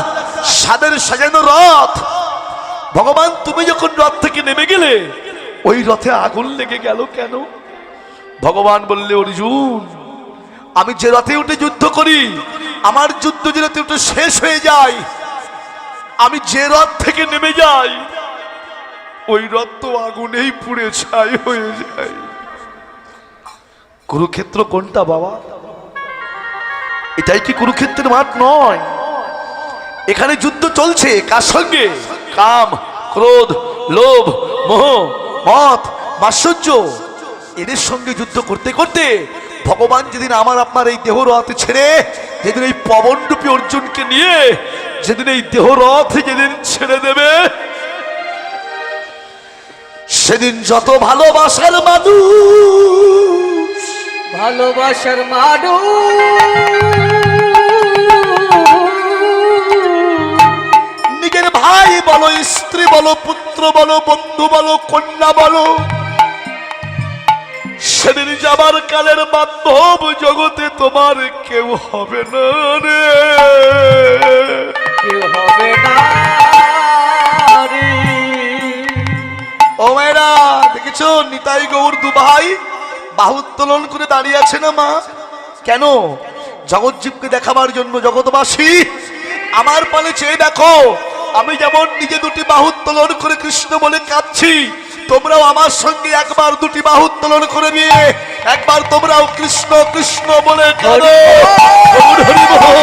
সাদের সাজানো রথ, ভগবান তুমি যখন রথ থেকে নেমে গেলে ওই রথে আগুন লেগে গেল কেন? ভগবান বললে, অর্জুন আমি যে রথে উঠে যুদ্ধ করি, আমার যুদ্ধ যে রথে উঠে শেষ হয়ে যায়, আমি যে রথ থেকে নেমে যাই ওই রথ তো আগুনেই পুড়ে ছাই হয়ে যায়। কুরুক্ষেত্র কোনটা বাবা? এটাই কি কুরুক্ষেত্রের মাঠ নয়? এখানে যুদ্ধ চলছে কার সঙ্গে? কাম, ক্রোধ, লোভ, মোহ, মদ, মাৎসর্য, এদের সঙ্গে যুদ্ধ করতে করতে ভগবান যেদিন আমার আপনার এই দেহ রথে ছেড়ে, যেদিন এই পবনরূপী অর্জুনকে নিয়ে যেদিন এই দেহ রথ যেদিন ছেড়ে দেবে, সেদিন যত ভালোবাসার মানুষ, ভালোবাসার মানুষ নিজের ভাই বলো, স্ত্রী বলো, পুত্র বলো, বন্ধু বলো, কন্যা বলো, সেদিন যাবার কালের বান্ধব জগতে তোমার কেউ হবে না রে, কেউ হবে না রে। ও মায়েরা দেখেছো, নিতাই গৌর দু ভাই বাহু উত্তোলন করে দাঁড়িয়ে আছে না মা? কেন? জগৎজীবকে দেখাবার জন্য। জগৎবাসী আমার পালে চেয়ে দেখো, আমি যেমন নিজে দুটি বাহু উত্তোলন করে কৃষ্ণ বলে কাঁদছি, তোমরাও আমার সঙ্গে একবার দুটি বাহু উত্তোলন করে নিয়ে একবার তোমরাও কৃষ্ণ কৃষ্ণ বলে কাঁদো। হরি বল।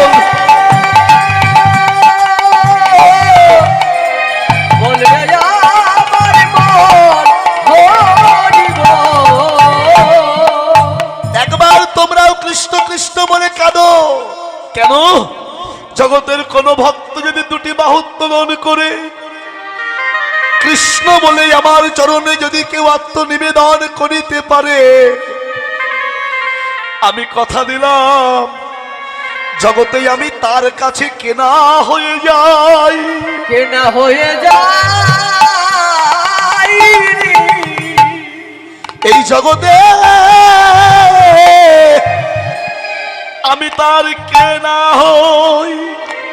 একবার তোমরাও কৃষ্ণ কৃষ্ণ বলে কাঁদো। কেন? জগতের কোন ভক্ত যদি দুটি বাহু উত্তোলন করে কৃষ্ণ বলে আমার চরণে যদি কেউ আত্মনিবেদন করিতে পারে, আমি কথা দিলাম জগতে আমি তার কাছে কেনা হয়ে যাই, কেনা হয়ে যাই। এই জগতে আমি তার কেনা হই,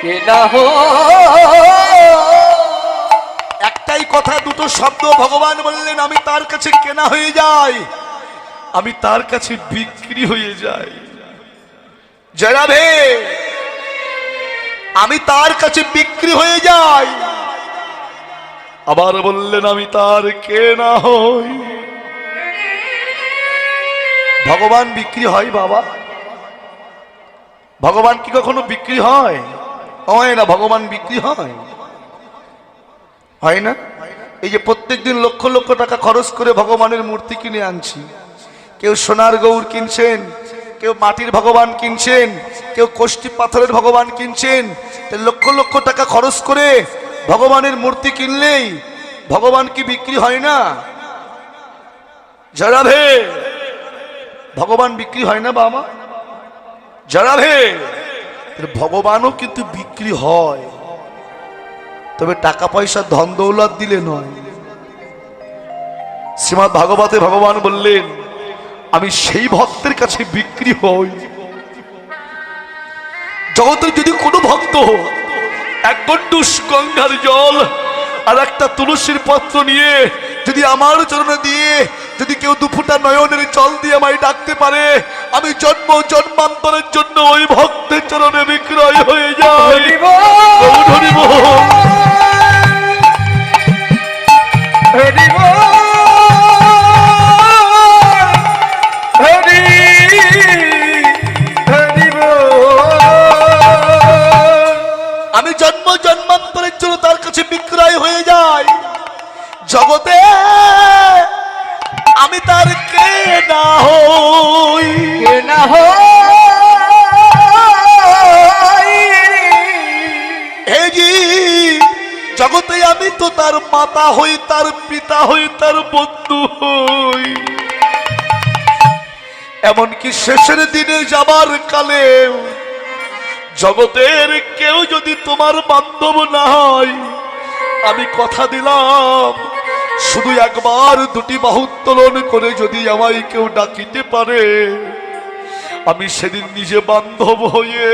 কেনা হই। একটাই কথা, দুটো শব্দ ভগবান বললেন, আমি তার কাছে কেনা হয়ে যাই, আমি তার কাছে বিক্রি হয়ে যাই। জয় রাধে। আমি তার কাছে বিক্রি হয়ে যাই, আবার বললেন আমি তার কেনা হই। ভগবান বিক্রি হয় বাবা? ভগবান কি কখনো বিক্রি হয়? হয় না। ভগবান বিক্রি হয়? হয় না। এই যে প্রত্যেকদিন লক্ষ লক্ষ টাকা খরচ করে ভগবানের মূর্তি কিনে আনছি, কেউ সোনার গৌর কিনছেন, কেউ মাটির ভগবান কিনছেন, কেউ কোষ্ঠী পাথরের ভগবান কিনছেন। লক্ষ লক্ষ টাকা খরচ করে ভগবানের মূর্তি কিনলেই ভগবান কি বিক্রি হয় না? জরাভে ভগবান বিক্রি হয় না বাবা? জরাভে ভগবানও কিন্তু বিক্রি হয়, তবে টাকা পয়সা ধন দৌলত দিলে নয়। শ্রীমদ্ ভাগবতে ভগবান বললেন, আমি সেই ভক্তের কাছে বিক্রি হই। জগতের যদি কোনো ভক্ত এক গণ্ডূষ গঙ্গার জল আর একটা তুলসীর পত্র নিয়ে যদি আমার চরণে দিয়ে যদি কেউ দুফুটা নয়নের জল দিয়ে আমায় ডাকতে পারে, আমি জন্ম জন্মান্তরের জন্য ওই ভক্তের চরণে বিক্রয় হয়ে যাই। হরি বল। হরি বল। হরি হরি বল। আমি জন্ম জন্মান্তরের জন্য তার কাছে বিক্রয় হয়ে যাই। জগতে আমি তার কেনা হই, কেনা হই। এই যে জগতে আমি তো তার মাতা হই, তার পিতা হই, তার বন্ধু হই। এমনকি শেষের দিনে যাবার কালে জগতের কেউ যদি তোমার বান্ধব না হয়, আমি কথা দিলাম শুধু একবার দুটি বাহু উত্তোলন করে যদি আমায় কেউ ডাকিতে পারে, আমি সেদিন নিজে বান্ধব হয়ে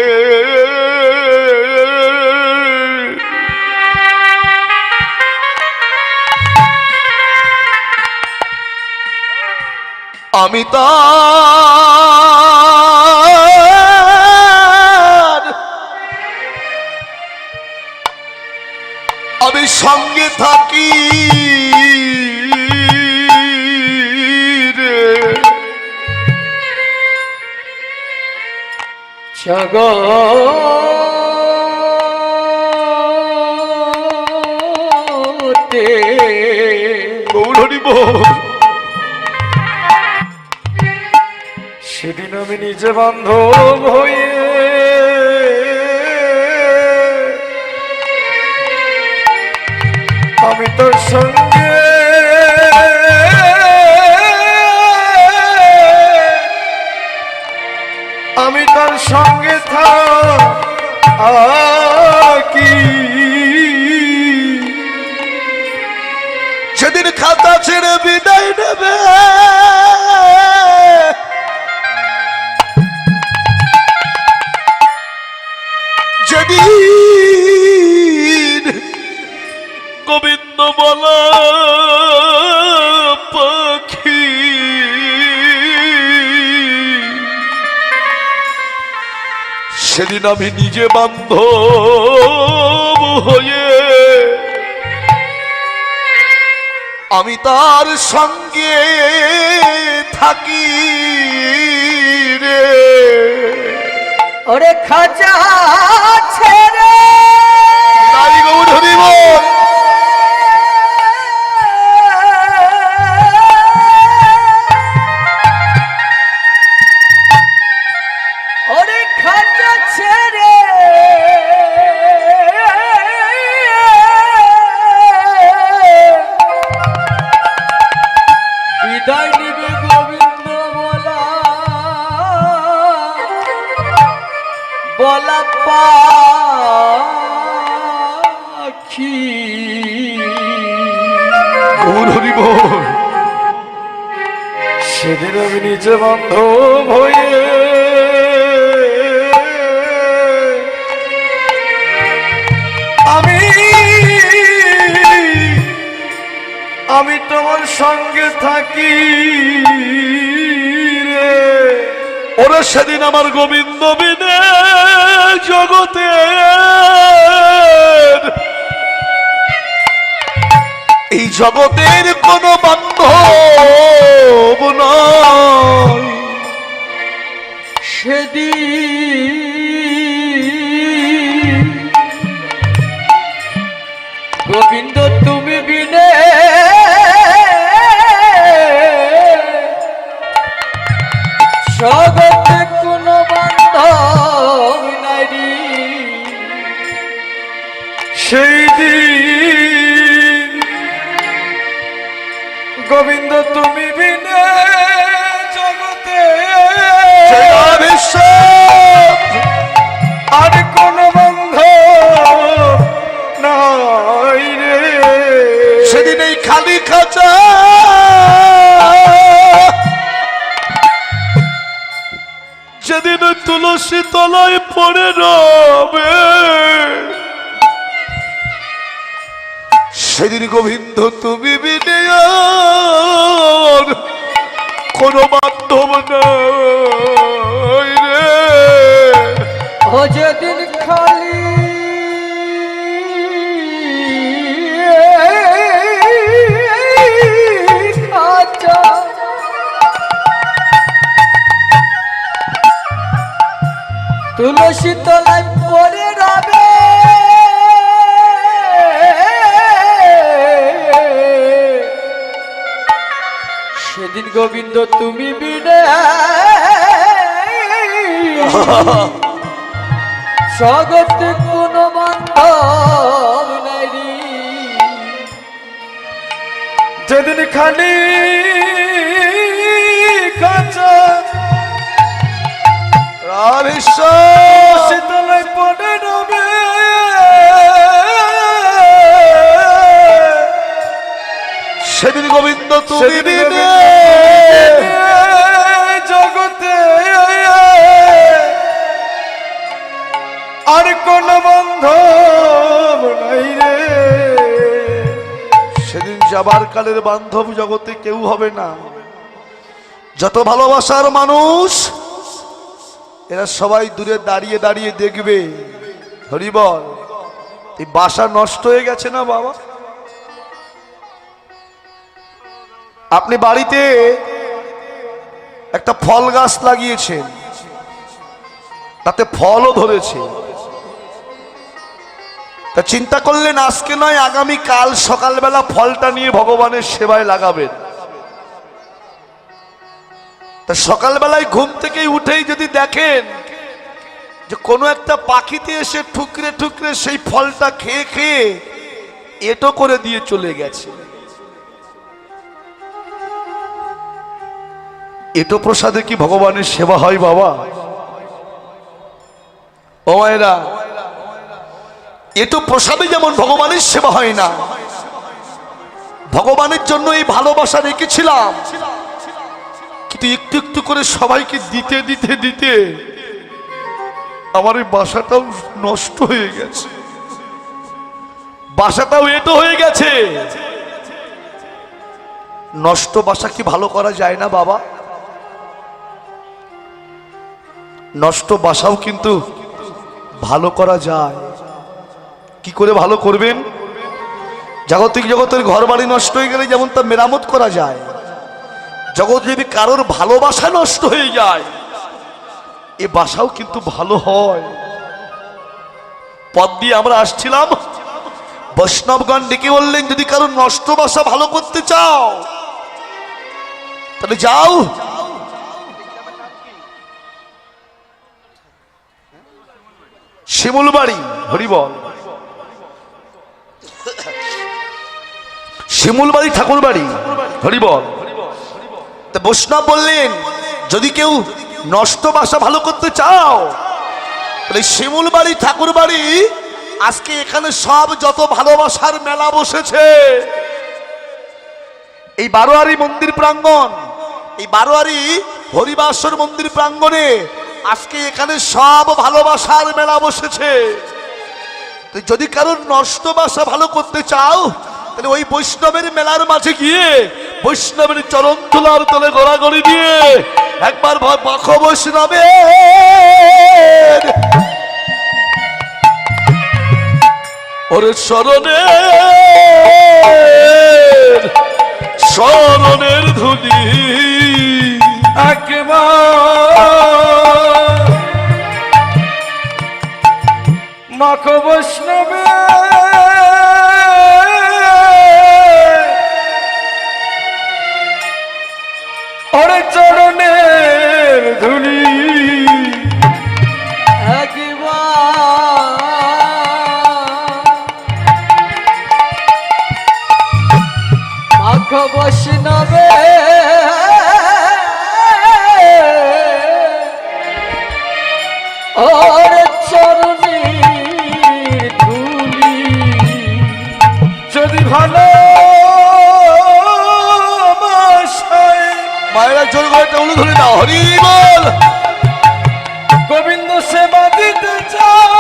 আমি তার আমি সঙ্গে থাকি রে। জগতে গৌর হরি বল। সেদিন আমি নিজে বান্ধব হয়ে আমি তোর সঙ্গে আমি তোর সঙ্গে থাকি সেদিন খাতা ছেড়ে বিদায় নেবে যেদিন গোবিন্দ বলা পাখি সেদিন আমি নিজে বান্ধব হয়ে আমি তার সঙ্গে থাকি রে ওরে খাঁচা ছেড়ে তাই গৌর হরি বল। ওরে খাঁচা ছেড়ে বিদায় নিবে গোবিন্দ বলা পাখি গৌর হরি বল। সেদিন আমি নিজে বান্ধব হয়ে আমি তোমার সঙ্গে থাকি রে ওরে সেদিন আমার গোবিন্দ বিনে জগতে এই জগতের কোন বান্ধব নয় সেদিন গোবিন্দ তুমি বিনে জগতে কোনো বান্ধব নাই সেই দিন গোবিন্দ তুমি বিনে জগতে আর কোনো বান্ধব নাই রে সেদিন এই খালি খাঁচা যেদিন তুলসী তলায় পড়ে রবে সেদিন গোবিন্দ তুমি বিনে আর কোনো বান্ধব নাই রে ও যেদিন খালি খাঁচা তুলসী তলায় পড়ে রবে সেদিন গোবিন্দ তুমি বিনে জগতে কোনো বান্ধব নাই যেদিন খালি খাঁচা শীতলায় পড়ে রবে সেদিন গোবিন্দ তুমি বিনে জগতে আর কোন বান্ধব নাই রে সেদিন যাবার কালের বান্ধব জগতে কেউ হবে না। যত ভালোবাসার মানুষ এরা সবাই দূরে দাঁড়িয়ে দাঁড়িয়ে দেখবে হরি বল এই বাসা নষ্ট হয়ে গেছে না বাবা। আপনি বাড়িতে একটা ফল গাছ লাগিয়েছেন তাতে ফলও ধরেছে তা চিন্তা করলেন আজকে নয় আগামী কাল সকালবেলা ফলটা নিয়ে ভগবানের সেবায় লাগাবেন। তা সকালবেলায় ঘুম থেকে উঠেই যদি দেখেন যে কোনো একটা পাখিতে এসে ঠুকরে ঠুকরে সেই ফলটা খেয়ে খেয়ে এটো করে দিয়ে চলে গেছে, এটো প্রসাদে কি ভগবানের সেবা হয় বাবা? ও মায়েরা, এটো প্রসাদে যেমন ভগবানের সেবা হয় না, ভগবানের জন্য এই ভালোবাসা রেখেছিলাম, কিন্তু একটু একটু করে সবাইকে দিতে দিতে দিতে আমার এই বাসাটাও নষ্ট হয়ে গেছে, বাসাটাও এটো হয়ে গেছে। নষ্ট বাসা কি ভালো করা যায় না বাবা? নষ্ট বাসাও কিন্তু ভালো করা যায়। কি করে ভালো করবেন? জাগতিক জগতের ঘর বাড়ি নষ্ট হয়ে গেলে যেমন তা মেরামত করা যায়, জগৎ যদি কারোর ভালোবাসা নষ্ট হয়ে যায় এ বাসাও কিন্তু ভালো হয়। পথ দিয়ে আমরা আসছিলাম, বৈষ্ণবগণ ডেকে বললেন যদি কারো নষ্ট বাসা ভালো করতে চাও তাহলে যাও শিমুলবাড়ি, হরিবল, শিমুলবাড়ি ঠাকুর বাড়ি, হরিবল। তা বৈষ্ণব বললেন যদি কেউ নষ্ট বাসা ভালো করতে চাও তাহলে শিমুলবাড়ি ঠাকুর বাড়ি, আজকে এখানে সব যত ভালোবাসার মেলা বসেছে, এই বারোয়ারি মন্দির প্রাঙ্গণ, এই বারোয়ারি হরিবাসর মন্দির প্রাঙ্গণে আজকে এখানে সব ভালোবাসার মেলা বসেছে। যদি কারোর নষ্ট বাসা ভালো করতে চাও তাহলে ওই বৈষ্ণবের মেলার মাঝে গিয়ে বৈষ্ণবের চরণ ধুলার তলে গড়াগড়ি দিয়ে একবার বাখো বৈষ্ণবের ওরে শরণের ধুলি একবার মাখো বৈষ্ণবে ওরে চরণের ধুলি মাখো বৈষ্ণবে ওরে চরণের ধুলি যদি ভালো মায়েরা জোর করে একটা উলু ধরে দাও, হরি বল। গোবিন্দ সেবা দিতে চাও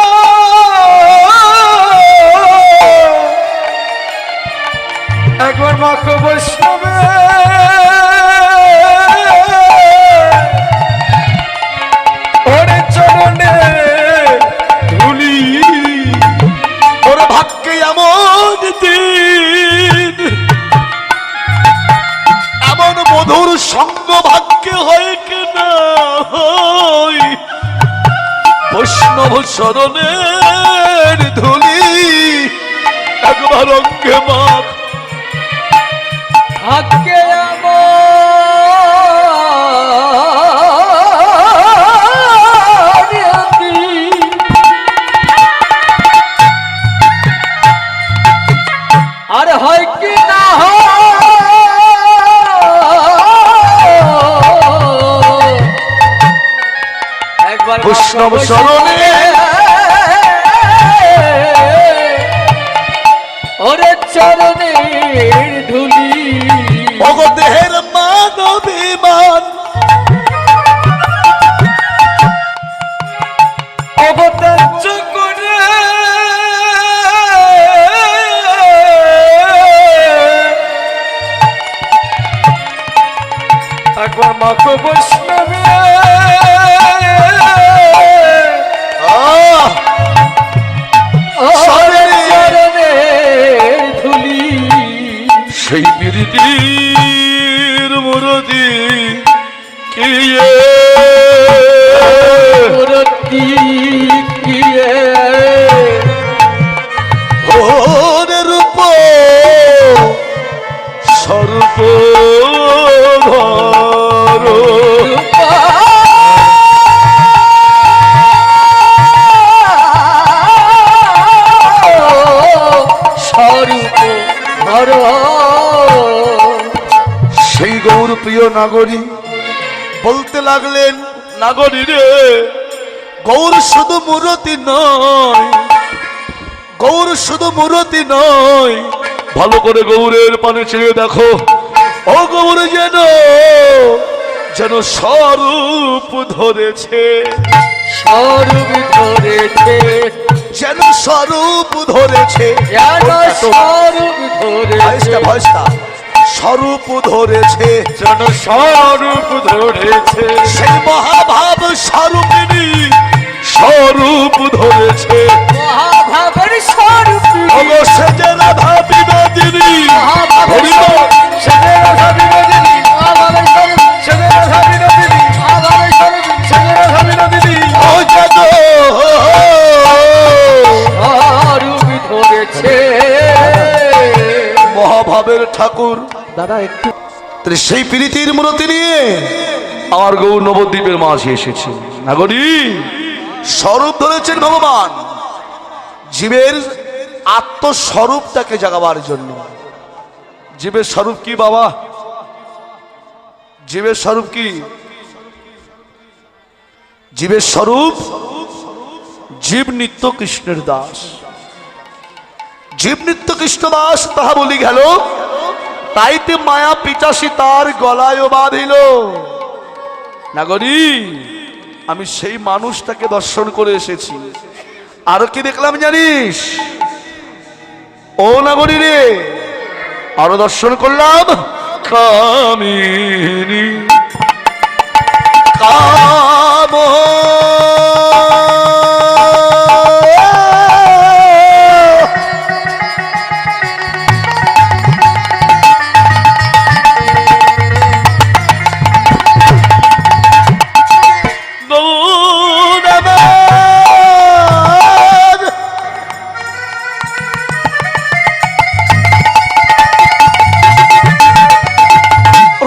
একবার মাখো বৈষ্ণবে ওরে চরণে ধুলি। ওরে ভাগ্যে এমন দিন, এমন মধুর সঙ্গ ভাগ্যে হয় কিনা, বৈষ্ণব শরণের ধুলি একবার অঙ্গে মাখ। ভাগ্যে আর হয় কি না একবার বৈষ্ণব শরণে ওরে চরণের ধুলি দেহের মানবিমান অবতার্য করে একবার মাখো বৈষ্ণবে ধুলি সেই বিরতির মুরতি কিয়ে মুরতি কিয়ে ওরে রূপ সর্ব গৌর প্রিয় নাগরী বলতে লাগলেন, নাগরী রে, গৌর শুধু মূরতি নয়, গৌর শুধু মূরতি নয়, ভালো করে গৌরের পানে চেয়ে দেখো, ও গৌর যেন যেন স্বরূপ ধরেছে, স্বরূপ ধরেছে, যেন স্বরূপ ধরেছে, স্বরূপ ধরেছে, স্বরূপ ধরেছে, যেন স্বরূপ ধরেছে, সেই মহাভাব স্বরূপিণী স্বরূপ ধরেছে, মহাভাবের স্বরূপ, অবশ্য যে রাধা বিনোদিনী, মহাভাবের ঠাকুর দাদা একটু সেই প্রীতির মূর্তি নিয়ে আমার গৌর নবদ্বীপের মাঝে এসেছে। নাগরী স্বরূপ ধরেছেন ভগবান, জীবের আত্মস্বরূপটাকে জাগাবার জন্য। জীবের স্বরূপ কি বাবা? জীবের স্বরূপ কি? জীবের স্বরূপ জীব নিত্য কৃষ্ণের দাস, জীব নিত্য কৃষ্ণ দাস তাহা বলি গেল, তাইতে মায়া পিচাসী তার গলায় বাঁধিল। নাগরী আমি সেই মানুষটাকে দর্শন করে এসেছি। আরো কি দেখলাম জানিস ও নাগরী রে? আরো দর্শন করলাম কামিনী, কাম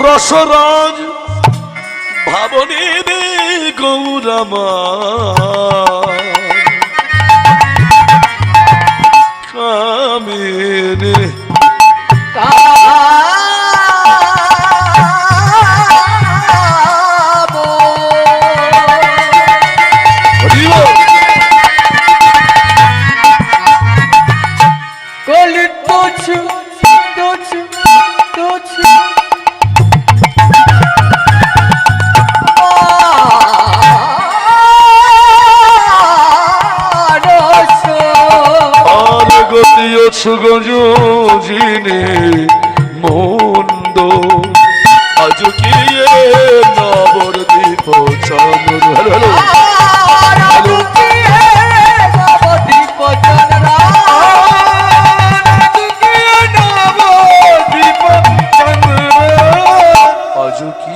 রসরাজ ভাবনে দে গৌরমা কামিনী, সুগজুজিনে মন্দ আজ কি নবদ্বীপ চন্দ্র, আজ কি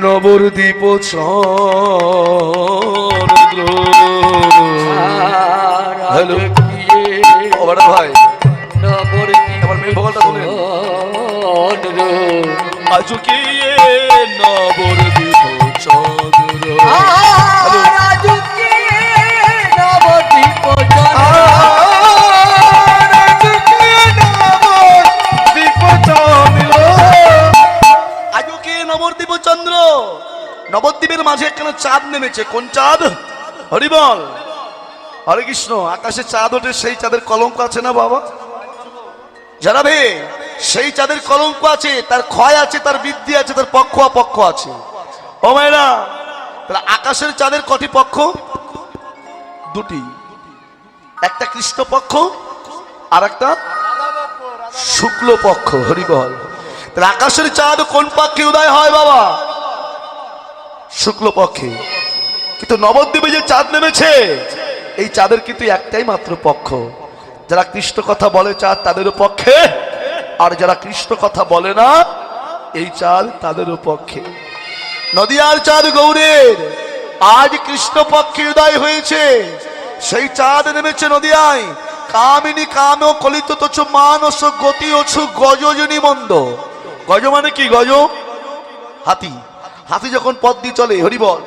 নবদ্বীপ চন্দ্র। হ্যালো ভাই, আমার মেয়ে ভগলটা শুনেন, আজ কি নবদ্বীপ চন্দ্র, নবদ্বীপ চন্দ্র। নবদ্বীপের মাঝে একখানা চাঁদ নেমেছে। কোন চাঁদ? হরিবল, হরে কৃষ্ণ। আকাশে চাঁদ ওঠে, সেই চাঁদের কলঙ্ক আছে না বাবা? জানাবে সেই চাঁদের কলঙ্ক আছে, তার ক্ষয় আছে, তার বৃদ্ধি আছে, তার পক্ষ অপক্ষ আছে। ও মায়েরা, তাহলে আকাশের চাঁদের কটি পক্ষ? দুটি, একটা কৃষ্ণ পক্ষ আর একটা শুক্ল পক্ষ। হরিবল। তাহলে আকাশের চাঁদ কোন পক্ষে উদয় হয় বাবা? শুক্ল পক্ষে। কিন্তু নবদ্বীপে যে চাঁদ নেমেছে, এই চাঁদের কিন্তু একটাই মাত্র পক্ষ। যারা কৃষ্ণ কথা বলে চাঁদ তাদেরও পক্ষে, আর যারা কৃষ্ণ কথা বলে না এই চাঁদ তাদেরও পক্ষে। নদিয়ার চাঁদ গৌরের আজ কৃষ্ণ পক্ষে উদয় হয়েছে। সেই চাঁদ নেমেছে নদিয়ায়। কামিনী কাম কলিত তোছ মানস গতি অছু গজজনী মন্দ। গজ মানে কি? গজ হাতি। হাতি যখন পথ দিয়ে চলে, হরিবল,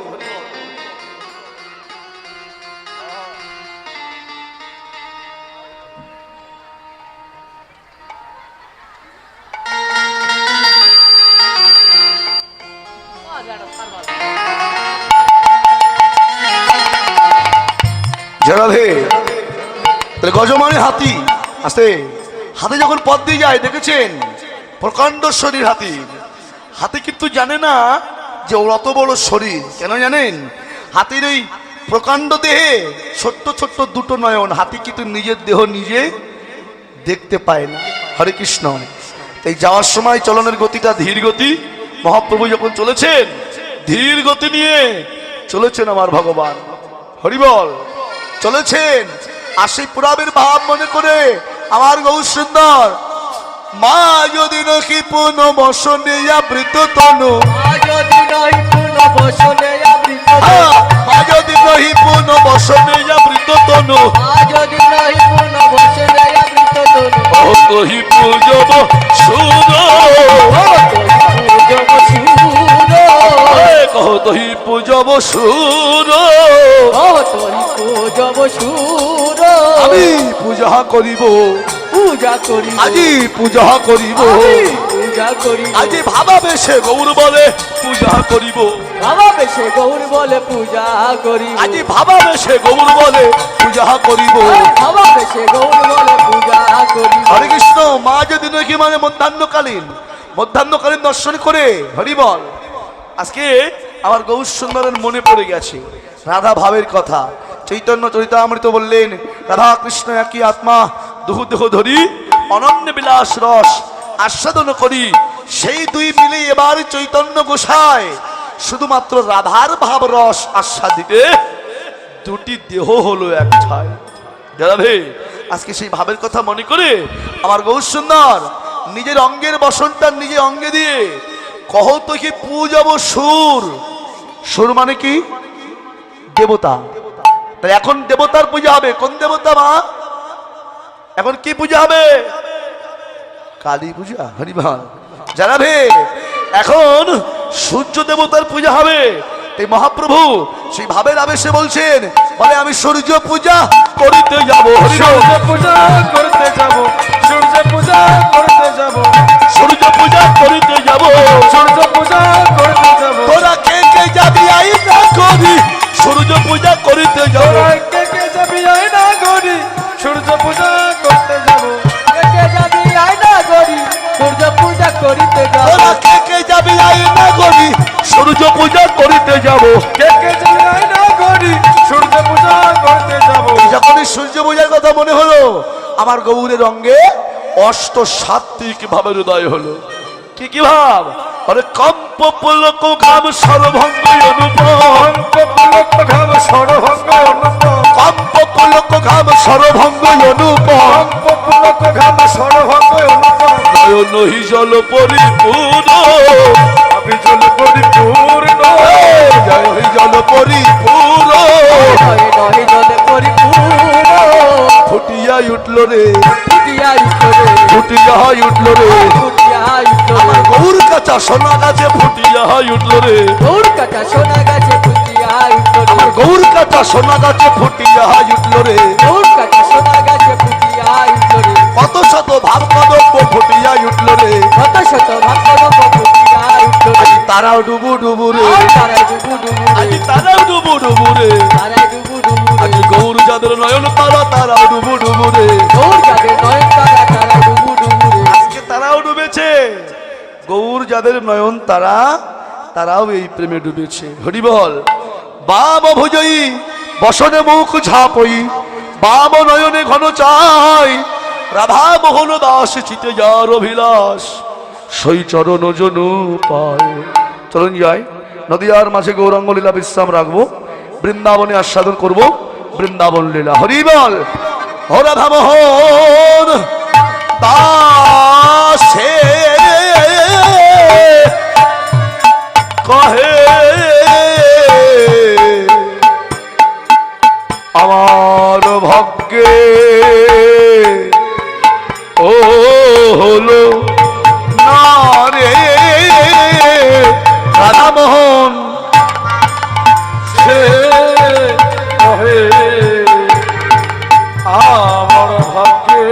রাধে। তাহলে গজ মানে হাতি। আস্তে হাতি যখন পথ দিয়ে যায় দেখেছেন, প্রকাণ্ড শরীর হাতির। হাতি কিন্তু জানে না যে ওর অত বড় শরীর। কেন জানেন? হাতির ওই প্রকাণ্ড দেহে ছোট্ট ছোট্ট দুটো নয়ন। হাতি কিন্তু নিজের দেহ নিজে দেখতে পায় না। হরে কৃষ্ণ। এই যাওয়ার সময় চলনের গতিটা ধীর গতি। মহাপ্রভু যখন চলেছেন ধীর গতি নিয়ে চলেছেন আমার ভগবান, হরিবল চলেছেন। আর সেই পুরাবের ভাব মনে করে আমার গৌর সুন্দর মা যদি নহি পুনঃ বসনে আবৃত তনু, মা যদি নহি পুনঃ বসনে আবৃত তনু, কহি পূজব সুর, কহ তহি পূজব সুর, আমি পূজা করিব, আজি পূজা করিব, আজি ভাবাবেশে গৌর বলে পূজা করিব, ভাবাবেশে গৌর বলে পূজা করিব, আজি ভাবাবেশে গৌর বলে পূজা করিব, ভাবাবেশে গৌর বলে পূজা করিব। হরে কৃষ্ণ। মা যদি নাকি মানে মধ্যাহ্নকালীন দর্শন করে হরিবল। আজকে আমার গৌর সুন্দরের মনে পড়ে গেছে রাধা ভাবের কথা। চৈতন্য চরিতামৃত বললেন রাধা কৃষ্ণ একই আত্মা, দুহু দেহ ধরি অনন্য বিলাস রস আস্বাদন করি। সেই দুই মিলে এবার চৈতন্য গোসাই শুধুমাত্র রাধার ভাব রস আস্বাদিতে দুটি দেহ হলো এক ছায়। রাধে আজকে সেই ভাবের কথা মনে করে আমার গৌর সুন্দর নিজের অঙ্গের বসনটা নিজে অঙ্গে দিয়ে কহ তো কি পূজব সুর। সুর মানে কি? দেবতা। তাই এখন দেবতার পূজা হবে। কোন দেবতা মা? এখন কি পূজা হবে? কালী পূজা। হরিভাল জানাবে এখন সূর্য দেবতার পূজা হবে। এই মহাপ্রভু সেই ভাবের আবেশে বলছেন বলে আমি সূর্য পূজা করিতে যাব, সূর্য পূজা করতে যাব, সূর্য পূজা করতে যাব, সূর্য পূজা করিতে যাব, সূর্য পূজা করতে যাব। তোরা কে কে যাবি আই না করি সূর্য পূজা করিতে যাব, কে কে যাবি আই না করি সূর্য পূজা করতে যাব, কে কে যাবি আই না করি সূর্য পূজা করিতে যাব, তোরা কে কে যাবি আই না করি সূর্য পূজা করিতে যাব, কে কে যাবি আই না করি সূর্য পূজা করতে যাব। যখনই সূর্য পূজার কথা মনে হলো আমার গৌরের অঙ্গে অষ্ট সাত্বিক ভাবের উদয় হলো। কি কি ভাব? আরে কম্প পুলক ঘাম সর্বভঙ্গ অনুপম, কম্প পুলক ঘাম সর্বভঙ্গ অনুপম, কম্প পুলক ঘাম সর্বভঙ্গ অনুপম, কম্প পুলক ঘাম সর্বভঙ্গ অনুপম, নয়ন হি জল পরিপূর্ণ, আমি জল পরিপূর্ণ, জয় হি জল পরিপূর্ণ, নয় নয় জলে পরিপূর্ণ, ফুটিয়া উঠল রে, ফুটিয়া উঠলো রে, ফুটিয়া উঠল রে, ফুটিয়া উঠলো রে, আমার গৌর কাছা সোনা গাছে ফুটিয়া উঠল রে, গৌর কাটা সোনা গাছে ফুটিয়া উঠলো রে, আমার গৌর কাছা সোনা গাছে ফুটিয়া উঠল রে, গৌর কাটা সোনা গাছে ফুটিয়া উঠলো রে, কত শত ভাব কদম্ব ফুটিয়া উঠল রে, কত শত ভক্তরূপ ফুটিয়া উঠলো রে, তারাও ডুবু ডুবু রে, আর তারা ডুবু ডুবু রে, আজ তারাও ডুবু ডুবু রে, তারা ডুবু ডুবু আজ রে, গৌর যাদের নয়ন তারা তারাও ডুবু ডুবু রে, গৌর যাদের নয়ন তারা তারা ডুবু ডুবু রে, আজকে তারাও ডুবেছে। গৌর যাদের নয়ন তারা তারাও এই প্রেমে ডুবেছে। হরিবল। বাম ভুজই বসনে মুখ ঝাপই, বাম নয়নে ঘন চাই, রাধা মোহন দাস চিতে যার অভিলাষ, সই চরণ জনু পায়। চলুন যাই নদীয়ার মাঝে গৌরাঙ্গ লীলা বিশ্রাম রাখবো, বৃন্দাবনে আস্বাদন করব বৃন্দাবন লীলা। হরিবল। ও রাধা মোহন দাসে কহে আমার ভাগ্যে ও হলো না রে রাধামোহন সে কহে আমার ভাগ্যে